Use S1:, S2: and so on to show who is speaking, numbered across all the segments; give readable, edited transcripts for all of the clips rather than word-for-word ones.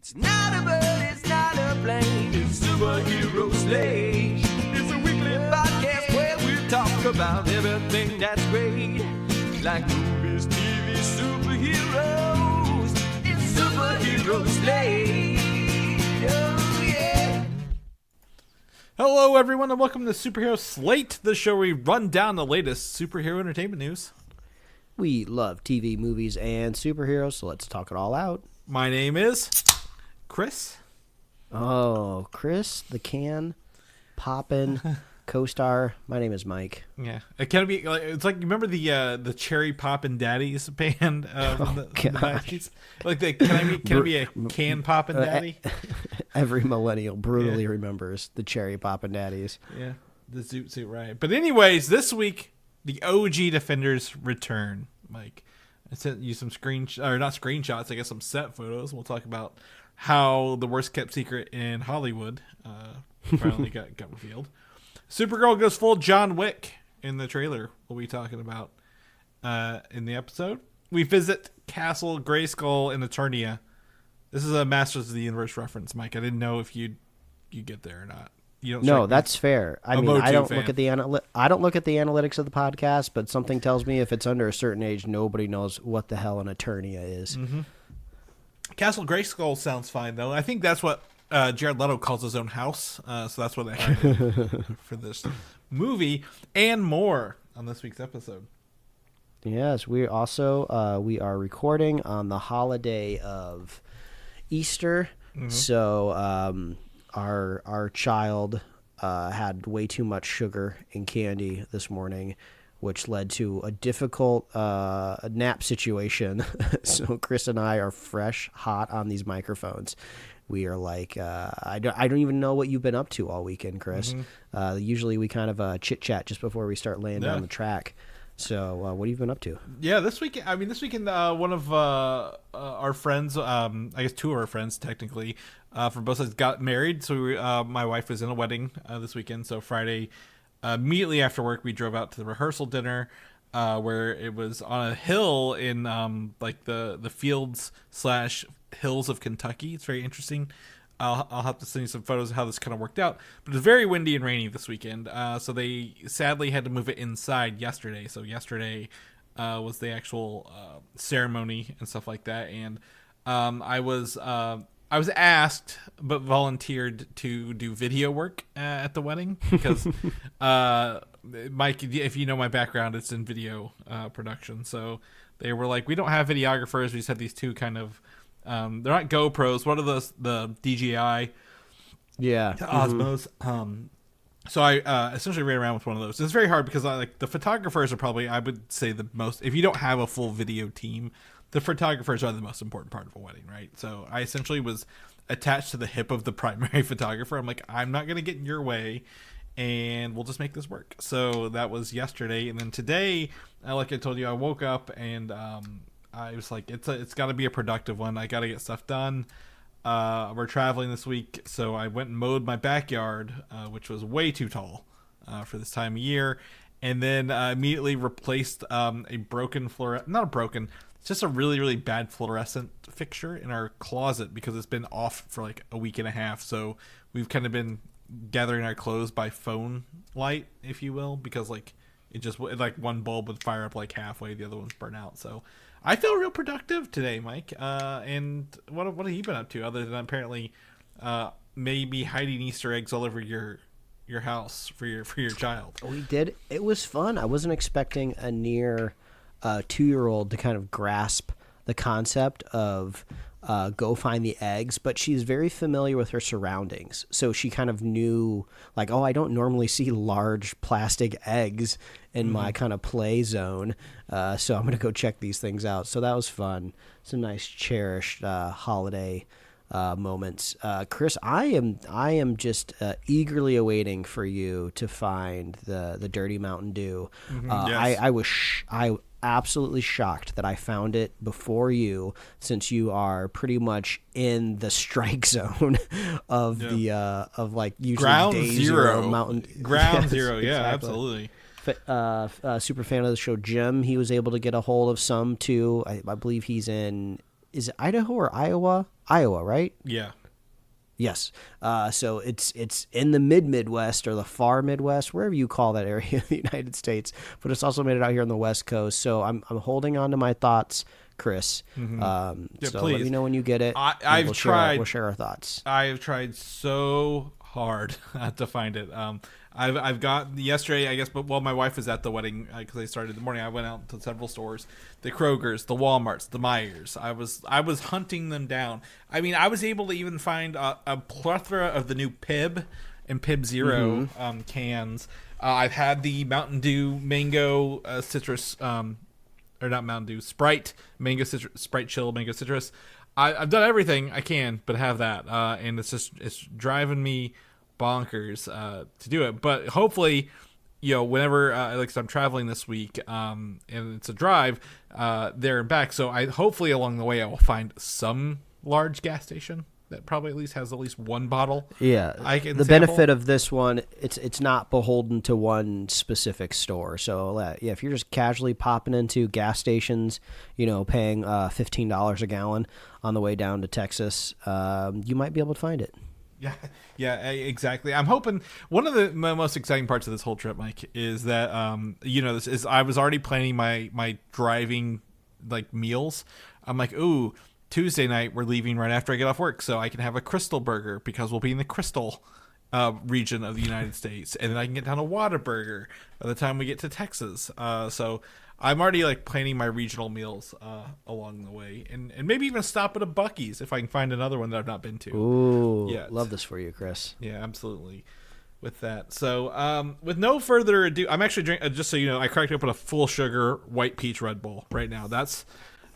S1: It's not a bird, it's not a plane, it's Superhero Slate. It's a weekly podcast where we talk about everything that's great. Like movies, TV, superheroes. It's Superhero Slate. Oh, yeah.
S2: Hello, everyone, and welcome to Superhero Slate, the show where we run down the latest superhero entertainment news.
S3: We love TV, movies, and superheroes, so let's talk it all out.
S2: My name is Chris.
S3: Oh, Chris, the can, poppin', co-star. My name is Mike.
S2: Yeah, it can be. It's like, you remember the Cherry Poppin' Daddies band from the 90s? Like, can I be a can poppin' daddy?
S3: Every millennial brutally remembers the Cherry Poppin' Daddies.
S2: Yeah, the Zoot Suit Riot. But anyways, this week the OG Defenders return. Mike, I sent you some screenshots. I guess some set photos. We'll talk about how the worst kept secret in Hollywood finally got revealed. Supergirl goes full John Wick in the trailer. We'll be talking about in the episode. We visit Castle Greyskull in Eternia. This is a Masters of the Universe reference, Mike. I didn't know if you get there or not. You don't.
S3: No, that's fair. I mean, I don't look at the analytics of the podcast, but something tells me if it's under a certain age, nobody knows what the hell an Eternia is.
S2: Mm-hmm. Castle Greyskull sounds fine, though. I think that's what Jared Leto calls his own house, so that's what they have for this movie and more on this week's episode.
S3: Yes, we also we are recording on the holiday of Easter, so our child had way too much sugar and candy this morning, which led to a difficult nap situation. So Chris and I are fresh, hot on these microphones. We are like, I don't even know what you've been up to all weekend, Chris. Usually we kind of chit-chat just before we start laying down the track. So what have you been up to?
S2: Yeah, this weekend, one of our friends, I guess two of our friends technically, from both sides got married. So my wife was in a wedding this weekend. So Friday, immediately after work, we drove out to the rehearsal dinner where it was on a hill in like the fields / hills of Kentucky. It's very interesting. I'll have to send you some photos of how this kind of worked out. But it was very windy and rainy this weekend. So they sadly had to move it inside yesterday. So yesterday was the actual ceremony and stuff like that. And I was asked but volunteered to do video work at the wedding because Mike, if you know my background, it's in video production. So they were like, we don't have videographers. We just had these two kind of they're not GoPros. What are those? The DJI, Osmos. So I essentially ran around with one of those. It's very hard because the photographers are probably, I would say, the most. If you don't have a full video team, the photographers are the most important part of a wedding, right? So I essentially was attached to the hip of the primary photographer. I'm like, I'm not gonna get in your way, and we'll just make this work. So that was yesterday, and then today, like I told you, I woke up and I was like, it's got to be a productive one. I got to get stuff done. We're traveling this week, so I went and mowed my backyard, which was way too tall for this time of year, and then immediately replaced a broken it's just a really, really bad fluorescent fixture in our closet because it's been off for like a week and a half. So we've kind of been gathering our clothes by phone light, if you will, because like one bulb would fire up like halfway, the other one's burn out. So I feel real productive today, Mike. And what have you been up to other than apparently maybe hiding Easter eggs all over your house for your child?
S3: We did. It was fun. I wasn't expecting a near 2-year-old to kind of grasp the concept of go find the eggs, but she's very familiar with her surroundings. So she kind of knew, like, oh, I don't normally see large plastic eggs in my kind of play zone. So I'm going to go check these things out. So that was fun. Some nice cherished holiday moments. Chris, I am just eagerly awaiting for you to find the Dirty Mountain Dew.
S2: Yes.
S3: I absolutely shocked that I found it before you, since you are pretty much in the strike zone of the of like usually
S2: ground
S3: day
S2: zero
S3: mountain
S2: ground
S3: Yes,
S2: zero. Yeah,
S3: exactly.
S2: absolutely.
S3: Super fan of the show, Jim. He was able to get a hold of some too. I believe he's in is it Idaho or Iowa? Iowa, right?
S2: Yeah.
S3: Yes. So it's in the Midwest or the far Midwest, wherever you call that area of the United States. But it's also made it out here on the West Coast. So I'm holding on to my thoughts, Chris.
S2: Yeah,
S3: so
S2: please.
S3: let me know when you get it.
S2: I've tried.
S3: We'll share our thoughts.
S2: I have tried so hard to find it. I've got yesterday, I guess, but while my wife was at the wedding, because I started in the morning, I went out to several stores, the Kroger's, the Walmarts, the Meijers. I was hunting them down. I mean, I was able to even find a plethora of the new Pib and Pib Zero cans. I've had the Mountain Dew mango citrus, or not Mountain Dew, Sprite mango citrus, Sprite chill mango citrus. I've done everything I can, but have that, and it's driving me bonkers to do it. But hopefully, whenever like I'm traveling this week, and it's a drive there and back, so hopefully along the way I will find some large gas station that probably at least has at least one bottle.
S3: Yeah,
S2: I can
S3: the
S2: sample.
S3: benefit of this one, it's not beholden to one specific store. So if you're just casually popping into gas stations, paying $15 a gallon on the way down to Texas, you might be able to find it.
S2: Yeah, exactly. I'm hoping one of the most exciting parts of this whole trip, Mike, is that this is I was already planning my driving like meals. I'm like, ooh, Tuesday night we're leaving right after I get off work, so I can have a Crystal burger because we'll be in the Crystal region of the United States, and then I can get down a Whataburger by the time we get to Texas. So I'm already like planning my regional meals along the way, and maybe even stop at a Buc-ee's if I can find another one that I've not been to.
S3: Ooh,
S2: yeah,
S3: love this for you, Chris.
S2: Yeah, absolutely. With that, so with no further ado, I'm actually drinking. Just so you know, I cracked open a full sugar white peach Red Bull right now. That's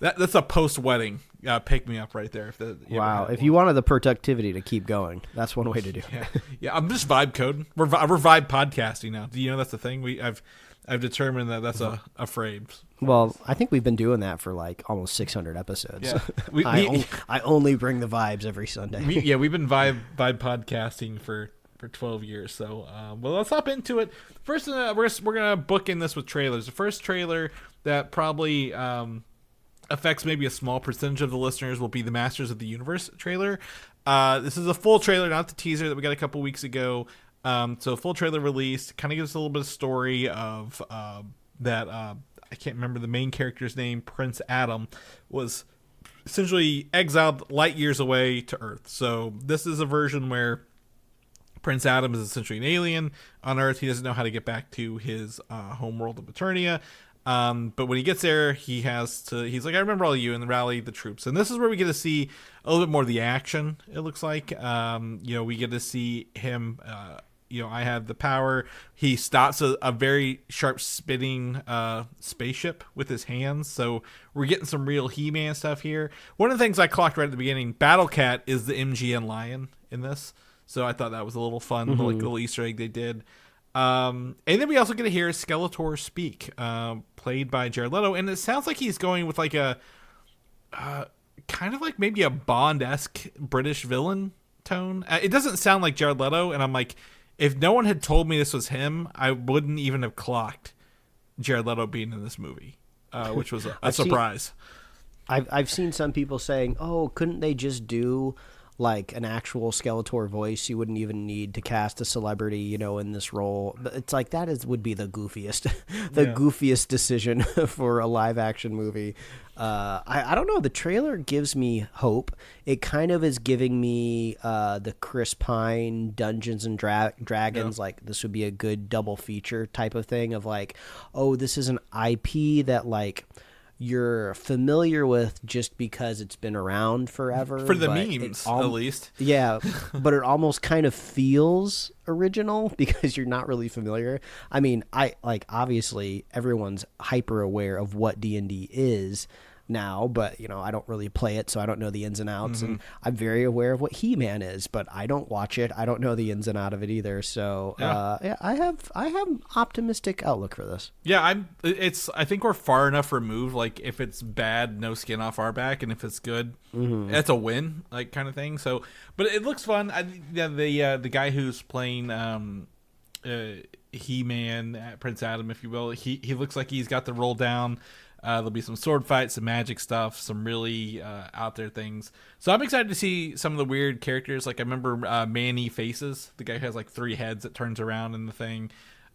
S2: a post wedding pick me up right there.
S3: Wow, if you wanted the productivity to keep going, that's one way to do it.
S2: Yeah, I'm just vibe coding. We're vibe podcasting now. Do you know that's the thing? I've determined that that's a phrase.
S3: Well, I think we've been doing that for like almost 600 episodes.
S2: Yeah.
S3: I only bring the vibes every Sunday.
S2: We've been vibe podcasting for 12 years. So, well, let's hop into it. First, we're gonna book in this with trailers. The first trailer that probably affects maybe a small percentage of the listeners will be the Masters of the Universe trailer. This is a full trailer, not the teaser that we got a couple weeks ago. So full trailer released, kind of gives us a little bit of story of that I can't remember the main character's name. Prince Adam was essentially exiled light years away to Earth. So this is a version where Prince Adam is essentially an alien on Earth. He doesn't know how to get back to his home world of Eternia. But when he gets there, he's like, I remember all you, and rally the troops. And this is where we get to see a little bit more of the action, it looks like. We get to see him, I have the power. He stops a very sharp spinning spaceship with his hands. So we're getting some real He-Man stuff here. One of the things I clocked right at the beginning, Battle Cat is the MGM Lion in this. So I thought that was a little fun, little Easter egg they did. And then we also get to hear Skeletor speak, played by Jared Leto, and it sounds like he's going with like a kind of like maybe a Bond-esque British villain tone. It doesn't sound like Jared Leto, and I'm like, if no one had told me this was him, I wouldn't even have clocked Jared Leto being in this movie, which was a surprise.
S3: I've seen some people saying, "Oh, couldn't they just do like an actual Skeletor voice? You wouldn't even need to cast a celebrity, in this role." But it's like would be the goofiest, goofiest decision for a live action movie. I don't know. The trailer gives me hope. It kind of is giving me the Chris Pine Dungeons and Dragons. Like this would be a good double feature type of thing. Of like, oh, this is an IP that like you're familiar with just because it's been around forever.
S2: For the memes, at least.
S3: Yeah, but it almost kind of feels original because you're not really familiar. I mean, obviously everyone's hyper aware of what D&D is now, but I don't really play it, so I don't know the ins and outs. And I'm very aware of what He-Man is, but I don't watch it. I don't know the ins and out of it either. So I have optimistic outlook for this. Yeah,
S2: I think we're far enough removed. Like if it's bad, no skin off our back, and if it's good, that's a win, like kind of thing. So, but it looks fun. The guy who's playing He-Man, Prince Adam, if you will, he looks like he's got the roll down. There'll be some sword fights, some magic stuff, some really out there things. So I'm excited to see some of the weird characters. Like I remember Manny Faces, the guy who has like 3 heads that turns around in the thing.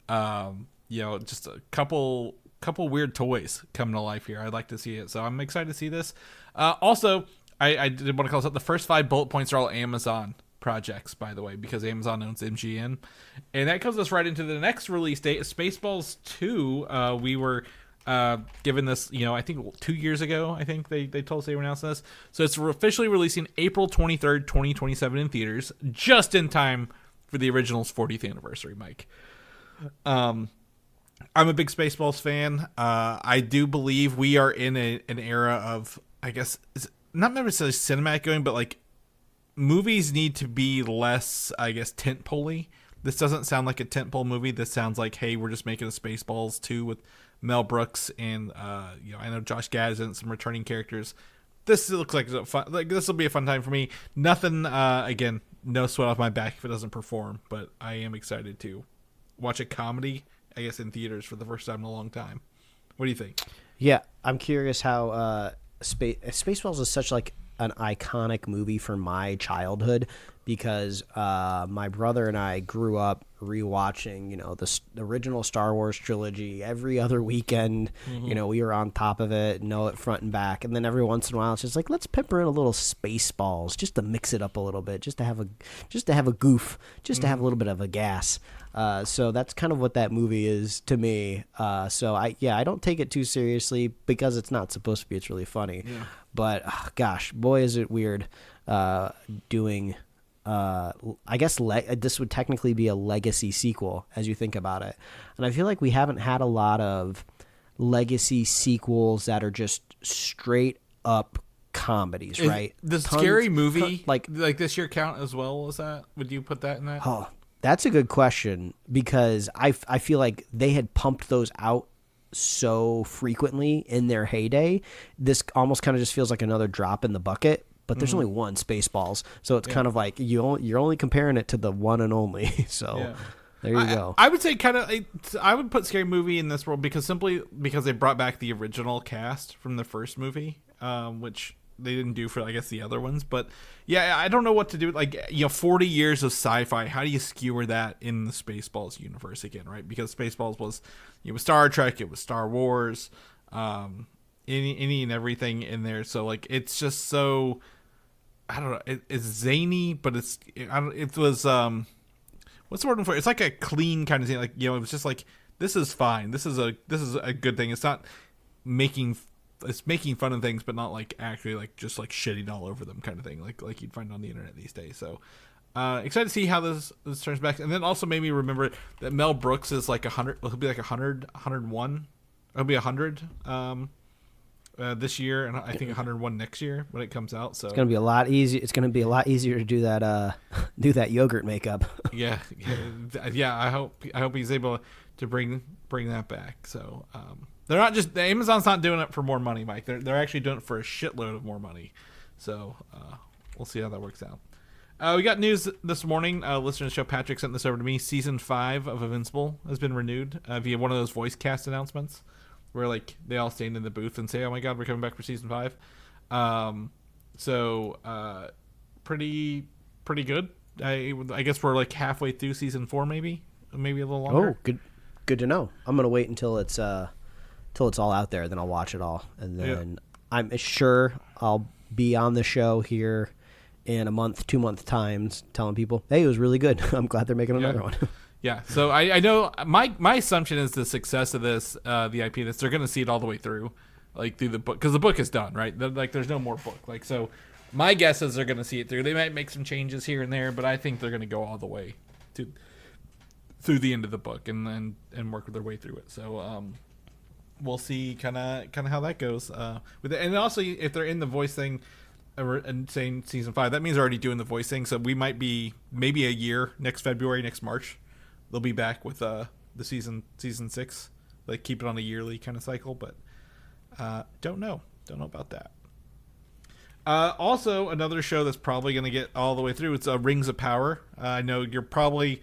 S2: Just a couple weird toys coming to life here. I'd like to see it. So I'm excited to see this. Also, I did want to call this out. The first 5 bullet points are all Amazon projects, by the way, because Amazon owns MGM. And that comes us right into the next release date, Spaceballs 2. We were given this, I think 2 years ago, I think they told us they were announcing this. So it's officially releasing April 23rd, 2027 in theaters, just in time for the original's 40th anniversary, Mike. I'm a big Spaceballs fan. I do believe we are in an era of, I guess, not necessarily cinematic going, but like movies need to be less, I guess, tentpole-y. This doesn't sound like a tentpole movie. This sounds like, hey, we're just making a Spaceballs 2 with Mel Brooks and I know Josh Gad and some returning characters. This looks like this will be a fun time for me. Nothing, again, no sweat off my back if it doesn't perform, but I am excited to watch a comedy, I guess, in theaters for the first time in a long time. What do you think?
S3: Yeah, I'm curious how Spaceballs is such like an iconic movie for my childhood because my brother and I grew up rewatching, the original Star Wars trilogy every other weekend.
S2: Mm-hmm.
S3: We were on top of it, know it front and back, and then every once in a while it's just like, let's pepper in a little Spaceballs just to mix it up a little bit, just to have a goof, just to have a little bit of a gas. So that's kind of what that movie is to me. So I don't take it too seriously because it's not supposed to be. It's really funny.
S2: Yeah.
S3: But gosh, boy, is it weird doing. I guess this would technically be a legacy sequel as you think about it, and I feel like we haven't had a lot of legacy sequels that are just straight up comedies, right?
S2: The Scary Movie, like this year, count as well as that? Would you put that in that?
S3: Oh, that's a good question because I feel like they had pumped those out so frequently in their heyday. This almost kind of just feels like another drop in the bucket. But there's only one Spaceballs, so it's kind of like you're only comparing it to the one and only. So there you go.
S2: I would say I would put Scary Movie in this world because they brought back the original cast from the first movie, which they didn't do for, I guess, the other ones. But yeah, I don't know what to do. Like 40 years of sci-fi. How do you skewer that in the Spaceballs universe again, right? Because Spaceballs was Star Trek, it was Star Wars, any and everything in there. So like it's just so. I don't know. It's zany, but it was what's the word for it? It's like a clean kind of thing. Like it was just like this is fine. This is a good thing. It's not making fun of things, but not like actually like just like shitting all over them kind of thing. Like you'd find on the internet these days. So excited to see how this turns back, and then also made me remember that Mel Brooks is like 100. He'll be like 100, 101. It'll be 100. This year, and I think 101 next year when it comes out. So
S3: it's gonna be a lot easier. It's gonna be a lot easier to do that yogurt makeup.
S2: yeah. I hope he's able to bring that back. So they're not just Amazon's not doing it for more money, Mike. They're actually doing it for a shitload of more money. So we'll see how that works out. We got news this morning. Listener to the show Patrick sent this over to me. Season 5 of Invincible has been renewed via one of those voice cast announcements, where like they all stand in the booth and say, "Oh my God, we're coming back for season 5." Pretty good. I guess we're like halfway through season 4, maybe a little longer.
S3: Oh, good to know. I'm gonna wait until it's all out there, then I'll watch it all, and then I'm sure I'll be on the show here in a month, 2 month times, telling people, "Hey, it was really good. I'm glad they're making another one."
S2: Yeah, so I know my assumption is the success of this, the IP, that they're going to see it all the way through, like through the book, because the book is done, right? Like there's no more book. Like so, my guess is they're going to see it through. They might make some changes here and there, but I think they're going to go all the way through the end of the book and work their way through it. So we'll see kind of how that goes with it. And also, if they're in the voice thing and saying season 5, that means they're already doing the voice thing. So we might be maybe a year next February, next March. They'll be back with the season 6, like keep it on a yearly kind of cycle, but don't know about that. Also, another show that's probably going to get all the way through. It's Rings of Power. I know you're probably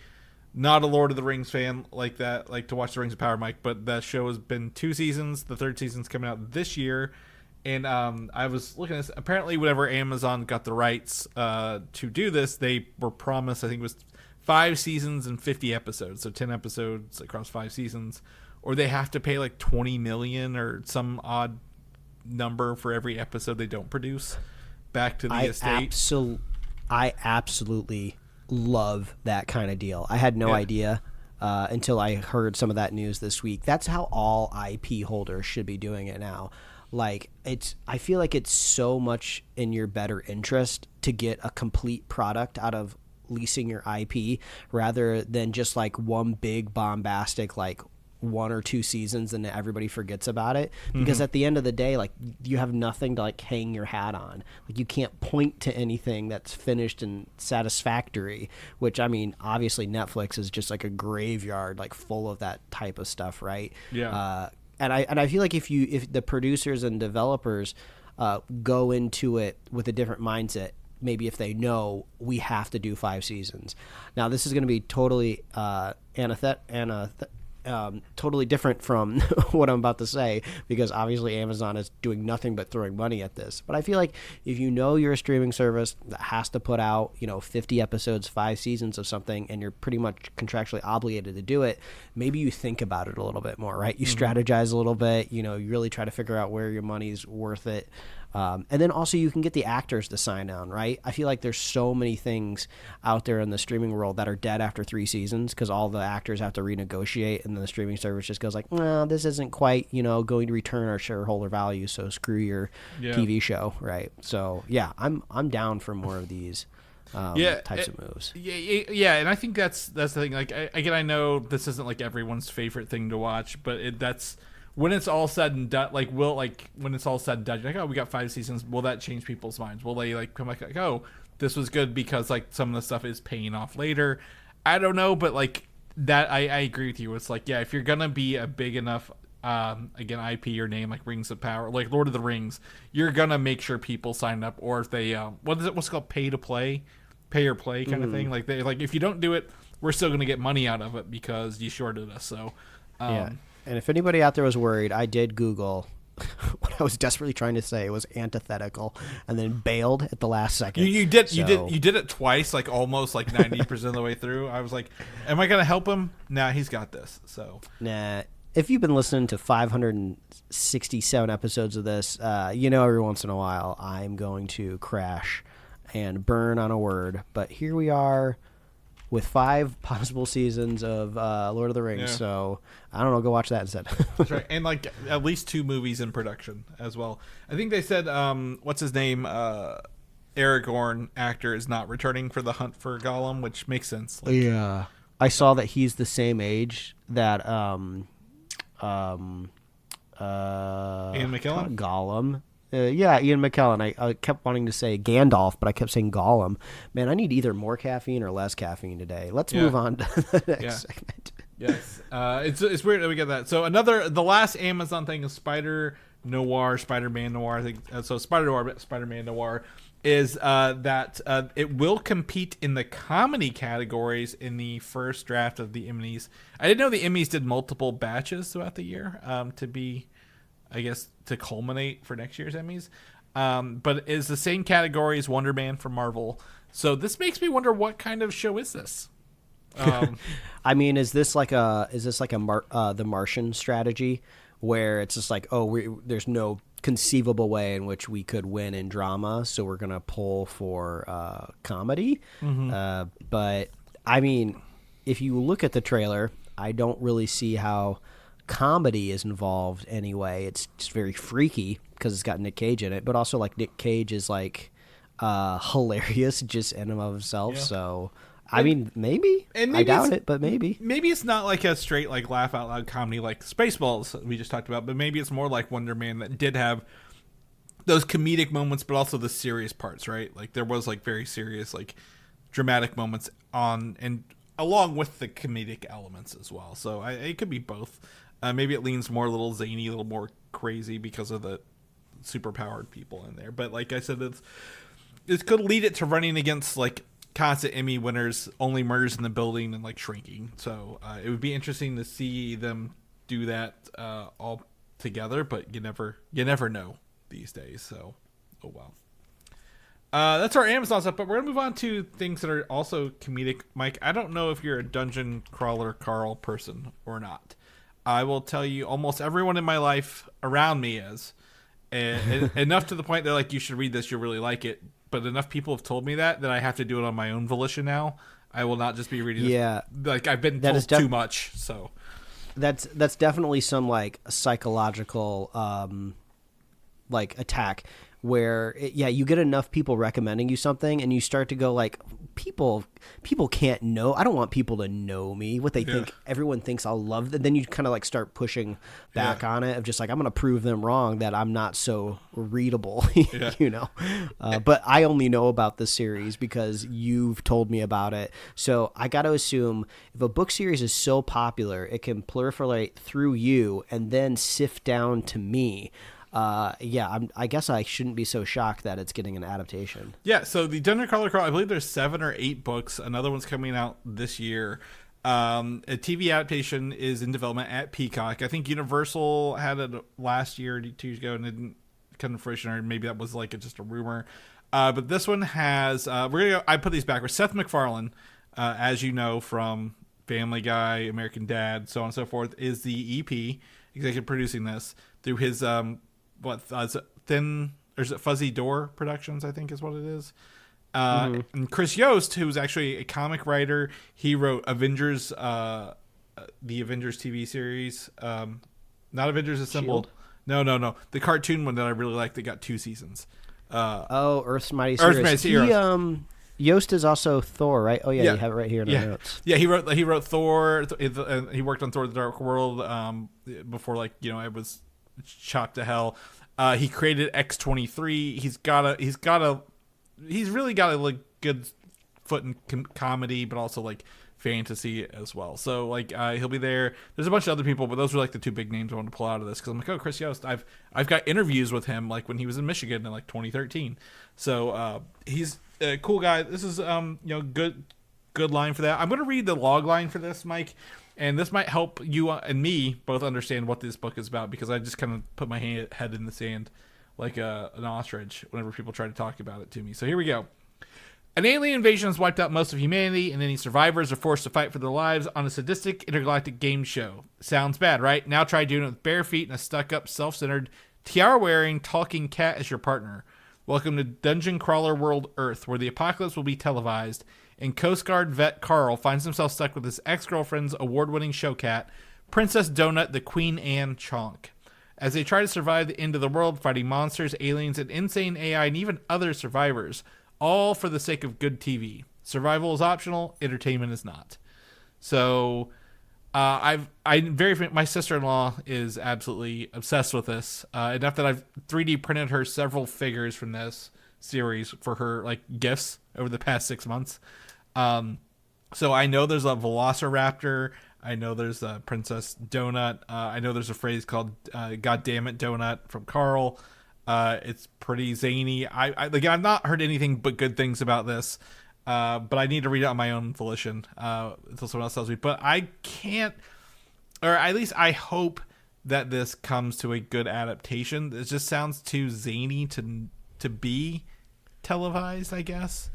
S2: not a Lord of the Rings fan like that, like to watch the Rings of Power, Mike, but that show has been 2 seasons. The 3rd season's coming out this year. And I was looking at this. Apparently, whenever Amazon got the rights to do this, they were promised, I think it was 5 seasons and 50 episodes. So 10 episodes across 5 seasons. Or they have to pay like $20 million or some odd number for every episode they don't produce back to the estate.
S3: I absolutely love that kind of deal. I had no idea until I heard some of that news this week. That's how all IP holders should be doing it now. Like, I feel like it's so much in your better interest to get a complete product out of leasing your IP rather than just like one big bombastic like 1 or 2 seasons and everybody forgets about it, because at the end of the day, like, you have nothing to like hang your hat on. Like, you can't point to anything that's finished and satisfactory, which, I mean, obviously Netflix is just like a graveyard, like full of that type of stuff, right? And I feel like if the producers and developers go into it with a different mindset, maybe if they know we have to do 5 seasons. Now, this is going to be totally totally different from what I'm about to say, because obviously Amazon is doing nothing but throwing money at this. But I feel like if you know you're a streaming service that has to put out, 50 episodes, 5 seasons of something, and you're pretty much contractually obligated to do it, maybe you think about it a little bit more, right? You strategize a little bit, you really try to figure out where your money's worth it. And then also you can get the actors to sign on, right? I feel like there's so many things out there in the streaming world that are dead after 3 seasons because all the actors have to renegotiate, and then the streaming service just goes like, well, this isn't quite, going to return our shareholder value, so screw your TV show, right? So, yeah, I'm down for more of these types of moves.
S2: Yeah, and I think that's the thing. Like, again, I know this isn't like everyone's favorite thing to watch, but that's... When it's all said and done, when it's all said and done, you're like, oh, we got 5 seasons. Will that change people's minds? Will they come like, oh, this was good because like some of the stuff is paying off later? I don't know, but like that, I agree with you. It's like, yeah, if you're gonna be a big enough, again, IP or name like Rings of Power, like Lord of the Rings, you're gonna make sure people sign up. Or if they, what's it called, pay or play kind of thing. Like if you don't do it, we're still gonna get money out of it because you shorted us. So,
S3: yeah. And if anybody out there was worried, I did Google what I was desperately trying to say. It was antithetical, and then bailed at the last second.
S2: You did it twice, like almost like 90% of the way through. I was like, am I gonna help him? Nah, he's got this. So
S3: nah. If you've been listening to 567 episodes of this, every once in a while I'm going to crash and burn on a word. But here we are, with 5 possible seasons of Lord of the Rings. Yeah. So, I don't know, go watch that instead.
S2: That's right. And, like, at least 2 movies in production as well. I think they said, what's his name? Aragorn actor is not returning for the Hunt for Gollum, which makes sense. Like,
S3: yeah. I saw that he's the same age that
S2: Ian McKellen?
S3: Gollum. Ian McKellen. I kept wanting to say Gandalf, but I kept saying Gollum. Man, I need either more caffeine or less caffeine today. Let's move on to the next segment.
S2: Yes. It's weird that we get that. So the last Amazon thing is Spider-Man Noir. I think so. Spider-Man Noir is that it will compete in the comedy categories in the first draft of the Emmys. I didn't know the Emmys did multiple batches throughout the year to culminate for next year's Emmys. But it is the same category as Wonder Man from Marvel. So this makes me wonder, what kind of show is this?
S3: I mean, is this like the Martian strategy, where it's just like, there's no conceivable way in which we could win in drama, so we're gonna pull for comedy? But I mean, if you look at the trailer, I don't really see how comedy is involved anyway. It's just very freaky because it's got Nick Cage in it, but also like Nick Cage is like hilarious just in and of himself. Yeah. So I mean, maybe I doubt it, but maybe
S2: it's not like a straight like laugh out loud comedy like Spaceballs we just talked about, but maybe it's more like Wonder Man that did have those comedic moments, but also the serious parts, right? Like there was like very serious, like dramatic moments and along with the comedic elements as well. So it could be both. Maybe it leans more a little zany, a little more crazy because of the super powered people in there. But like I said, it could lead it to running against like constant Emmy winners, Only Murders in the Building, and like Shrinking. So it would be interesting to see them do that all together, but you never know these days. So, oh well. That's our Amazon stuff, but we're gonna move on to things that are also comedic. Mike, I don't know if you're a dungeon crawler Carl person or not. I will tell you, almost everyone in my life around me is, and enough to the point that like you should read this, you'll really like it. But enough people have told me that I have to do it on my own volition now. I will not just be reading.
S3: Yeah,
S2: like I've been told too much. So
S3: that's definitely some like psychological like attack where you get enough people recommending you something and you start to go like people can't know. I don't want people to know me what they think. Everyone thinks I'll love them. Then you kind of like start pushing back on it of just like I'm gonna prove them wrong that I'm not so readable. You know, but I only know about this series because you've told me about it. So I got to assume if a book series is so popular, it can proliferate through you and then sift down to me. I guess I shouldn't be so shocked that it's getting an adaptation. Yeah,
S2: so the Dungeon Crawler Crawl, I believe there's 7 or 8 books. Another one's coming out this year. A TV adaptation is in development at Peacock. I think Universal had it last year, 2 years ago, and it didn't come to fruition, or maybe that was like just a rumor. But this one has I put these backwards. Seth MacFarlane, as you know from Family Guy, American Dad, so on and so forth, is the EP, executive producing this through his is it Fuzzy Door Productions, I think is what it is. And Chris Yost, who's actually a comic writer, he wrote Avengers, the Avengers TV series, not Avengers Assembled. Shield? No, the cartoon one that I really like that got 2 seasons.
S3: Earth's Mighty Heroes. Yost is also Thor, right? Oh yeah, you have it right here in the notes.
S2: Yeah, he wrote Thor. He worked on Thor: The Dark World before, like, you know, it was chopped to hell. He created X-23. He's really got a like good foot in comedy, but also like fantasy as well. So like he'll be there. There's a bunch of other people, but those were like the 2 big names I wanted to pull out of this because I'm like, oh, Chris Yost. I've got interviews with him like when he was in Michigan in like 2013. So he's a cool guy. This is good line for that. I'm going to read the log line for this, Mike. And this might help you and me both understand what this book is about, because I just kind of put my head in the sand like an ostrich whenever people try to talk about it to me. So here we go. An alien invasion has wiped out most of humanity, and any survivors are forced to fight for their lives on a sadistic intergalactic game show. Sounds bad, right? Now try doing it with bare feet and a stuck-up, self-centered, tiara-wearing, talking cat as your partner. Welcome to Dungeon Crawler World Earth, where the apocalypse will be televised, and Coast Guard vet Carl finds himself stuck with his ex-girlfriend's award-winning show cat, Princess Donut the Queen Anne Chonk. As they try to survive the end of the world, fighting monsters, aliens, and insane AI, and even other survivors, all for the sake of good TV. Survival is optional, entertainment is not. So, my sister-in-law is absolutely obsessed with this, enough that I've 3D printed her several figures from this series for her like gifts over the past 6 months. So I know there's a Velociraptor. I know there's a Princess Donut. I know there's a phrase called "God damn it, Donut" from Carl. It's pretty zany. I've not heard anything but good things about this, but I need to read it on my own volition until someone else tells me. But I can't, or at least I hope that this comes to a good adaptation. It just sounds too zany to be televised, I guess.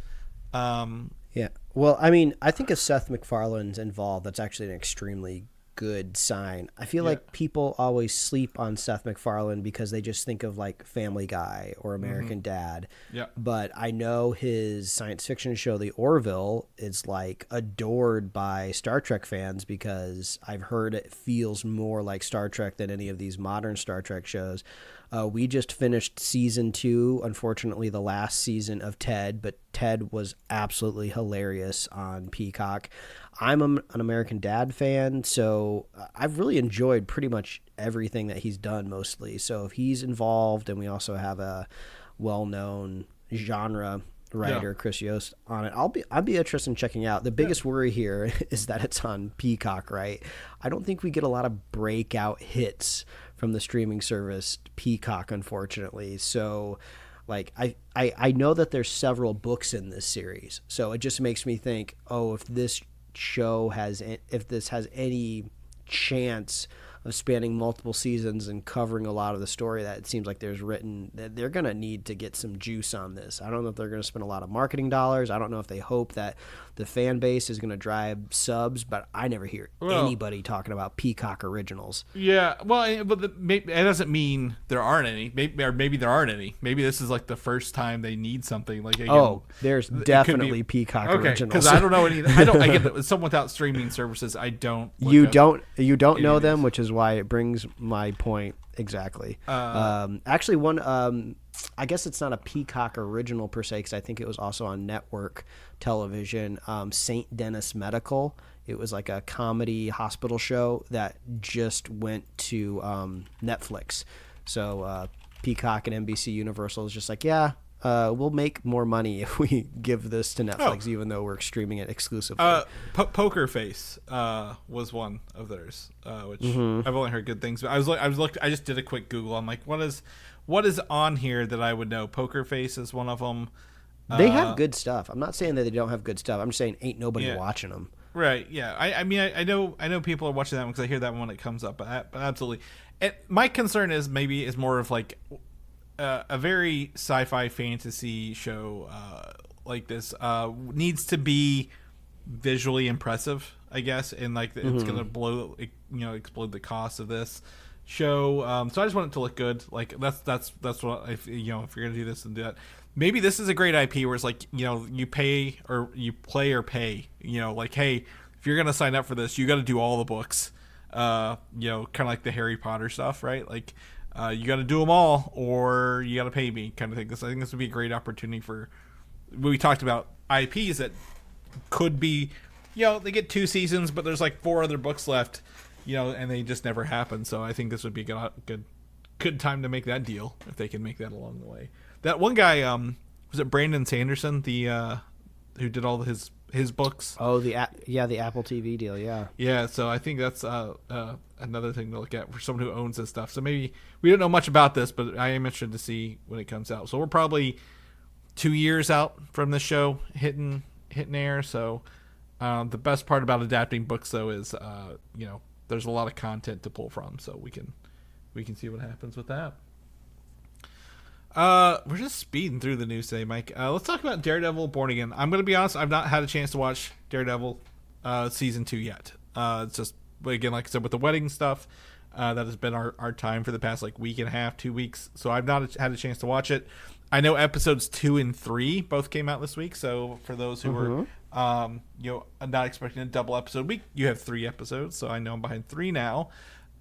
S3: Yeah. Well, I mean, I think if Seth MacFarlane's involved, that's actually an extremely good sign. I feel like people always sleep on Seth MacFarlane because they just think of like Family Guy or American Dad. Yeah. But I know his science fiction show, The Orville, is like adored by Star Trek fans because I've heard it feels more like Star Trek than any of these modern Star Trek shows. We just finished season 2, unfortunately the last season of Ted, but Ted was absolutely hilarious on Peacock. I'm an American Dad fan, so I've really enjoyed pretty much everything that he's done mostly. So if he's involved, and we also have a well-known genre writer, Chris Yost, on it, I'd be interested in checking out. The biggest worry here is that it's on Peacock, right? I don't think we get a lot of breakout hits from the streaming service Peacock, unfortunately. So like I know that there's several books in this series, so it just makes me think, oh, if this has any chance of spanning multiple seasons and covering a lot of the story that it seems like they're going to need to get some juice on this. I don't know if they're going to spend a lot of marketing dollars. I don't know if they hope that the fan base is going to drive subs, but I never hear anybody talking about Peacock originals.
S2: Yeah, well, but it doesn't mean there aren't any. Maybe there aren't any. Maybe this is like the first time they need something. Like, again,
S3: there's definitely Peacock originals.
S2: Because I don't know any. I get that. Someone without streaming services, I don't.
S3: You don't know them, which is why it brings my point exactly. Actually, one. I guess it's not a Peacock original per se, because I think it was also on network television. St. Denis Medical. It was like a comedy hospital show that just went to Netflix. So Peacock and NBC Universal is just like, we'll make more money if we give this to Netflix, even though we're streaming it exclusively.
S2: Poker Face was one of theirs, which I've only heard good things. But I just did a quick Google. I'm like, what is on here that I would know? Poker Face is one of them.
S3: They have good stuff. I'm not saying that they don't have good stuff. I'm just saying ain't nobody watching them.
S2: Right. Yeah. I mean, I know people are watching that one because I hear that one when it comes up. But absolutely. My concern is more of like a very sci-fi fantasy show like this needs to be visually impressive, I guess, and like it's gonna explode the cost of this show. So I just want it to look good. Like that's what if you're gonna do this and do that. Maybe this is a great IP where it's like, you pay or you play or pay. Like, hey, if you're gonna sign up for this, you got to do all the books. Kind of like the Harry Potter stuff, right? Like, you got to do them all, or you got to pay me, kind of thing. I think this would be a great opportunity for. We talked about IPs that could be, they get 2 seasons, but there's like 4 other books left, and they just never happen. So I think this would be a good time to make that deal if they can make that along the way. That one guy, was it Brandon Sanderson, the who did all his books?
S3: Oh, the Apple TV deal, yeah.
S2: Yeah, so I think that's another thing to look at for someone who owns this stuff. So maybe we don't know much about this, but I am interested to see when it comes out. So we're probably 2 years out from the show hitting air. So the best part about adapting books, though, is there's a lot of content to pull from, so we can see what happens with that. We're just speeding through the news today, Mike. Let's talk about Daredevil Born Again. I'm going to be honest, I've not had a chance to watch Daredevil season 2 yet. It's just, again, like I said, with the wedding stuff, that has been our time for the past week and a half, 2 weeks. So I've not had a chance to watch it. I know episodes 2 and 3 both came out this week. So for those who were not expecting a double episode week, you have 3 episodes. So I know I'm behind 3 now.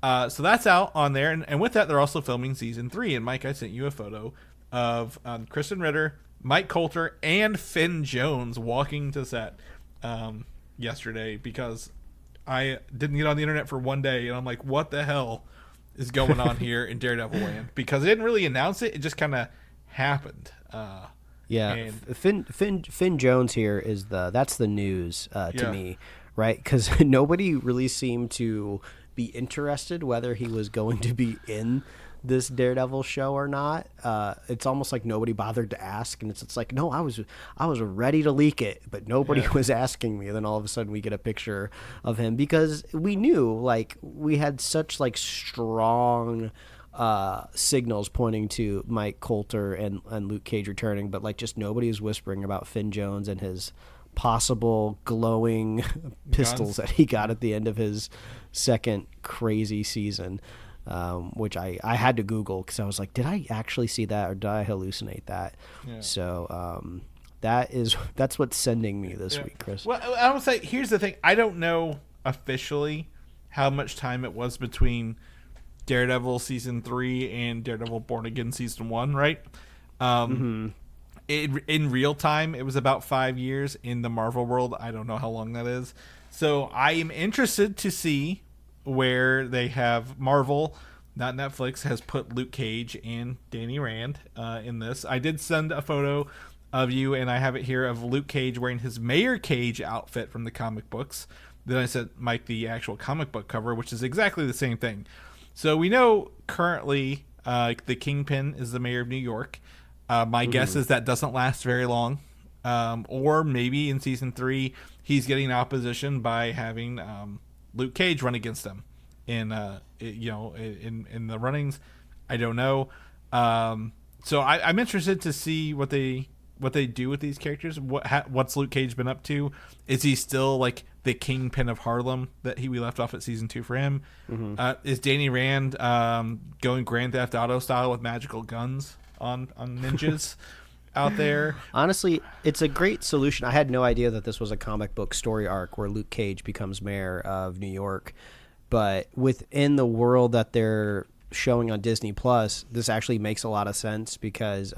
S2: So that's out on there, and with that, they're also filming season 3. And Mike, I sent you a photo of Kristen Ritter, Mike Coulter, and Finn Jones walking to set yesterday, because I didn't get on the internet for one day, and I'm like, what the hell is going on here in Daredevil land? Because they didn't really announce it; it just kind of happened.
S3: Finn Jones here is that's the news to me, right? Because nobody really seemed to be interested whether he was going to be in this Daredevil show or not. It's almost like nobody bothered to ask, and it's like, no, I was ready to leak it, but nobody was asking me. And then all of a sudden we get a picture of him, because we knew, we had such strong signals pointing to Mike Coulter and Luke Cage returning, but just nobody was whispering about Finn Jones and his possible glowing pistols that he got at the end of his second crazy season, which I had to Google, because I was like, did I actually see that, or did I hallucinate that? So that's what's sending me this week, Chris.
S2: Well, I would say, here's the thing. I don't know officially how much time it was between Daredevil season 3 and Daredevil Born Again season 1, right? In real time, it was about 5 years. In the Marvel world, I don't know how long that is. So I am interested to see where they have Marvel, not Netflix, has put Luke Cage and Danny Rand in this. I did send a photo of you, and I have it here, of Luke Cage wearing his Mayor Cage outfit from the comic books. Then I sent Mike the actual comic book cover, which is exactly the same thing. So we know currently the Kingpin is the mayor of New York. My guess is that doesn't last very long. Or maybe in season 3, he's getting opposition by having Luke Cage run against him in in the runnings. I don't know. So I'm interested to see what they do with these characters. What's Luke Cage been up to? Is he still like the kingpin of Harlem that we left off at season 2 for him? Is Danny Rand going Grand Theft Auto style with magical guns on ninjas out there?
S3: Honestly, it's a great solution. I had no idea that this was a comic book story arc where Luke Cage becomes mayor of New York, but within the world that they're showing on Disney Plus, this actually makes a lot of sense because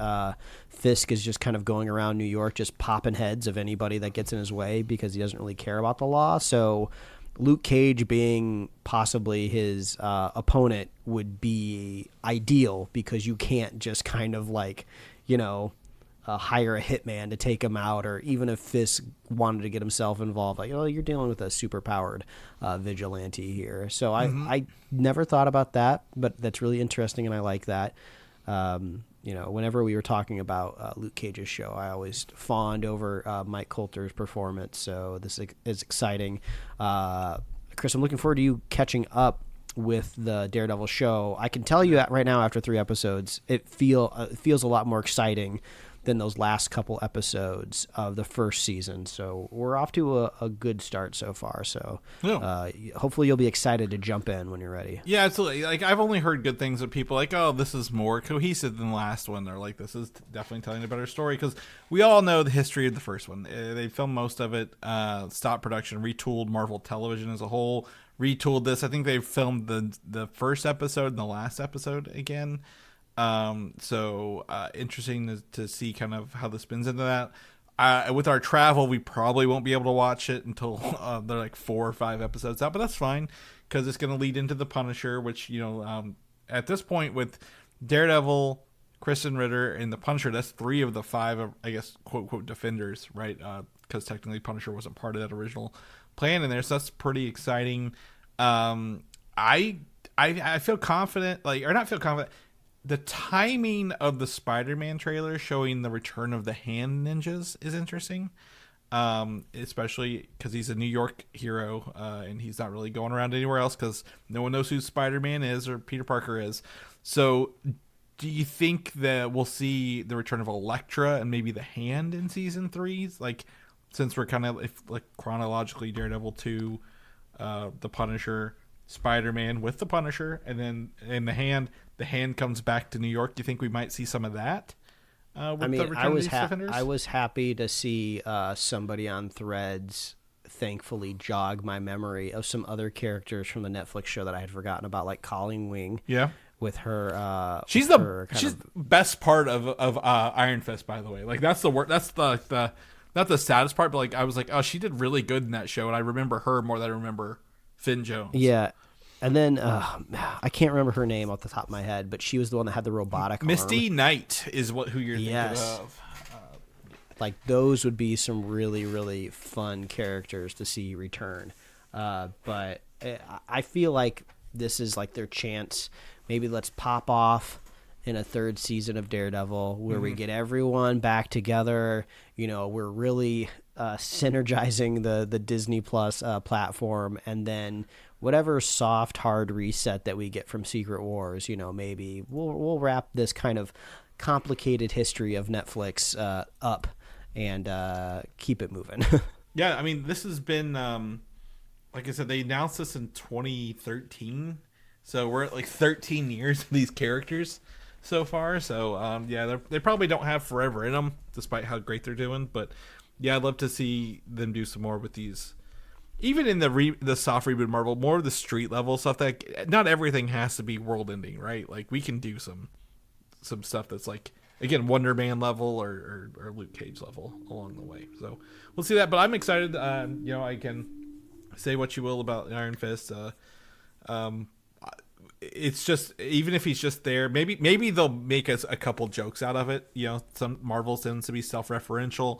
S3: Fisk is just kind of going around New York just popping heads of anybody that gets in his way because he doesn't really care about the law. So Luke Cage being possibly his opponent would be ideal because you can't just kind of like, hire a hitman to take him out, or even if Fisk wanted to get himself involved, like, you're dealing with a super-powered vigilante here. So I never thought about that, but that's really interesting, and I like that. Whenever we were talking about Luke Cage's show, I always fawned over Mike Coulter's performance, so this is exciting. Chris, I'm looking forward to you catching up with the Daredevil show. I can tell you that right now, after 3 episodes, it feels a lot more exciting than those last couple episodes of the first season. So we're off to a good start so far. So hopefully you'll be excited to jump in when you're ready.
S2: Yeah, absolutely. Like, I've only heard good things of people like, oh, this is more cohesive than the last one. They're like, this is definitely telling a better story, because we all know the history of the first one. They filmed most of it, stopped production, retooled Marvel Television as a whole, retooled this. I think they filmed the first episode and the last episode again. So interesting to see kind of how this spins into that. With our travel, we probably won't be able to watch it until they're like 4 or 5 episodes out, but that's fine because it's going to lead into the Punisher, which, at this point with Daredevil, Kristen Ritter, and the Punisher, that's 3 of the 5, I guess, quote, quote, defenders, right? Because technically Punisher wasn't part of that original plan in there, so that's pretty exciting. I feel confident, or not feel confident. The timing of the Spider-Man trailer showing the return of the hand ninjas is interesting, especially because he's a New York hero and he's not really going around anywhere else because no one knows who Spider-Man is or Peter Parker is. So do you think that we'll see the return of Elektra and maybe the hand in season 3? Like, since we're kind of chronologically Daredevil 2, the Punisher, Spider-Man with the Punisher, and then in the hand comes back to New York. Do you think we might see some of that? The return of these defenders?
S3: I was happy to see somebody on Threads thankfully jog my memory of some other characters from the Netflix show that I had forgotten about, like Colleen Wing.
S2: Yeah.
S3: With her,
S2: she's the best part of Iron Fist, by the way. Like, that's the work. That's the not the saddest part, but like I was like, oh, she did really good in that show, and I remember her more than I remember Finn Jones.
S3: Yeah. And then I can't remember her name off the top of my head, but she was the one that had the robotic
S2: Misty
S3: arm.
S2: Knight is who you're thinking of.
S3: Like, those would be some really, really fun characters to see return. But I feel like this is like their chance. Maybe let's pop off in a 3rd season of Daredevil where we get everyone back together. We're really synergizing the Disney Plus platform, and then whatever soft, hard reset that we get from Secret Wars, maybe we'll wrap this kind of complicated history of Netflix up and keep it moving.
S2: Yeah, I mean, this has been, like I said, they announced this in 2013, so we're at like 13 years of these characters so far. So they probably don't have forever in them, despite how great they're doing. But yeah, I'd love to see them do some more with these. Even in the soft reboot Marvel, more of the street level stuff. That not everything has to be world ending, right? Like, we can do some stuff that's like, again, Wonder Man level or Luke Cage level along the way. So we'll see that. But I'm excited. I can say what you will about Iron Fist. It's just, even if he's just there, maybe they'll make us a couple jokes out of it. Some Marvel tends to be self-referential.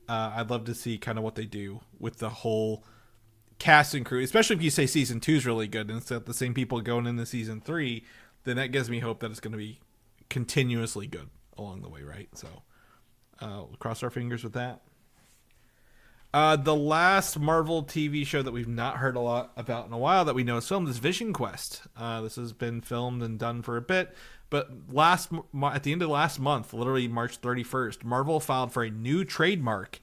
S2: I'd love to see kind of what they do with the whole cast and crew, especially if you say season 2 is really good and it's got the same people going into season 3, then that gives me hope that it's going to be continuously good. along the way, right? So we'll cross our fingers with that. The last Marvel TV show that we've not heard a lot about in a while that we know is filmed is VisionQuest. This has been filmed and done for a bit, but at the end of last month, literally March 31st, Marvel filed for a new trademark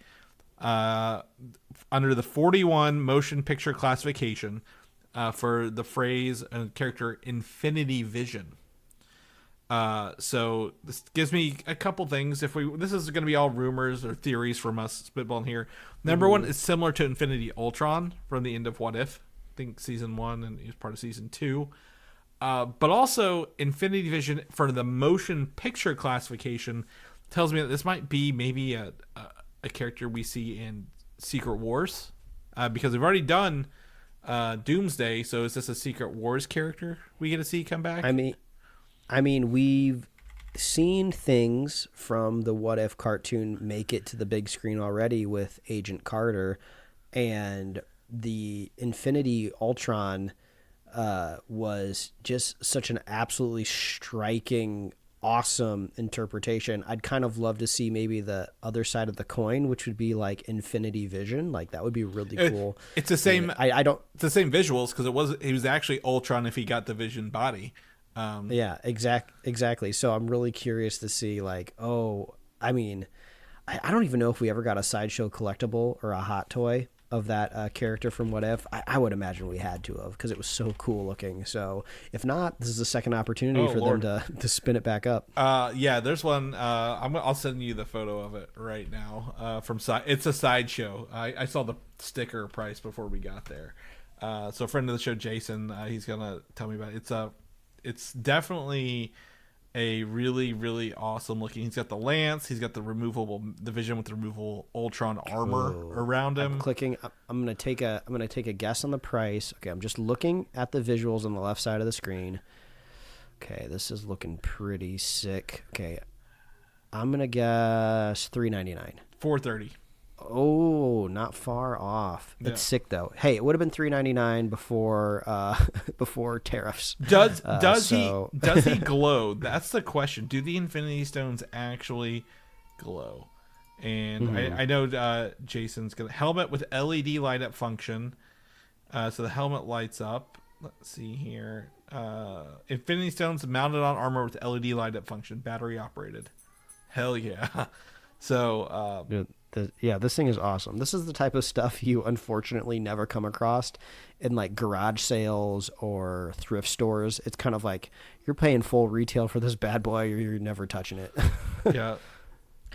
S2: under the 41 motion picture classification for the phrase and character Infinity Vision. So this gives me a couple things. This is going to be all rumors or theories from us spitballing here. Number one is similar to Infinity Ultron from the end of What If. I think season 1 and he was part of season 2. But also Infinity Vision for the motion picture classification tells me that this might be maybe a character we see in Secret Wars, because we've already done Doomsday. So is this a Secret Wars character we get to see come back?
S3: I mean, we've seen things from the What If cartoon make it to the big screen already with Agent Carter, and the Infinity Ultron was just such an absolutely striking, awesome interpretation. I'd kind of love to see maybe the other side of the coin, which would be like Infinity Vision. Like that would be really cool.
S2: It's the same.
S3: It's
S2: the same visuals because he was actually Ultron if he got the Vision body.
S3: Yeah, exactly. So I'm really curious to see I don't even know if we ever got a Sideshow collectible or a hot toy of that character from What If. I would imagine we had to have because it was so cool looking. So if not, this is a second opportunity for them to spin it back up.
S2: Yeah, there's one. I'll send you the photo of it right now. It's a Sideshow. I saw the sticker price before we got there. So a friend of the show, Jason, he's gonna tell me about it. It's definitely a really, really awesome looking. He's got the lance. He's got the Vision with the removable Ultron armor around him.
S3: I'm gonna take a guess on the price. Okay, I'm just looking at the visuals on the left side of the screen. Okay, this is looking pretty sick. Okay, I'm gonna guess $399.
S2: $430.
S3: Oh, not far off. That's sick though. Hey, it would have been $399 before tariffs.
S2: Does he glow? That's the question. Do the Infinity Stones actually glow? And I know Jason's gonna helmet with LED light up function. So the helmet lights up. Let's see here. Infinity Stones mounted on armor with LED light up function, battery operated. Hell yeah. So
S3: this thing is awesome. This is the type of stuff you unfortunately never come across in like garage sales or thrift stores. It's kind of like you're paying full retail for this bad boy or you're never touching it.
S2: Yeah.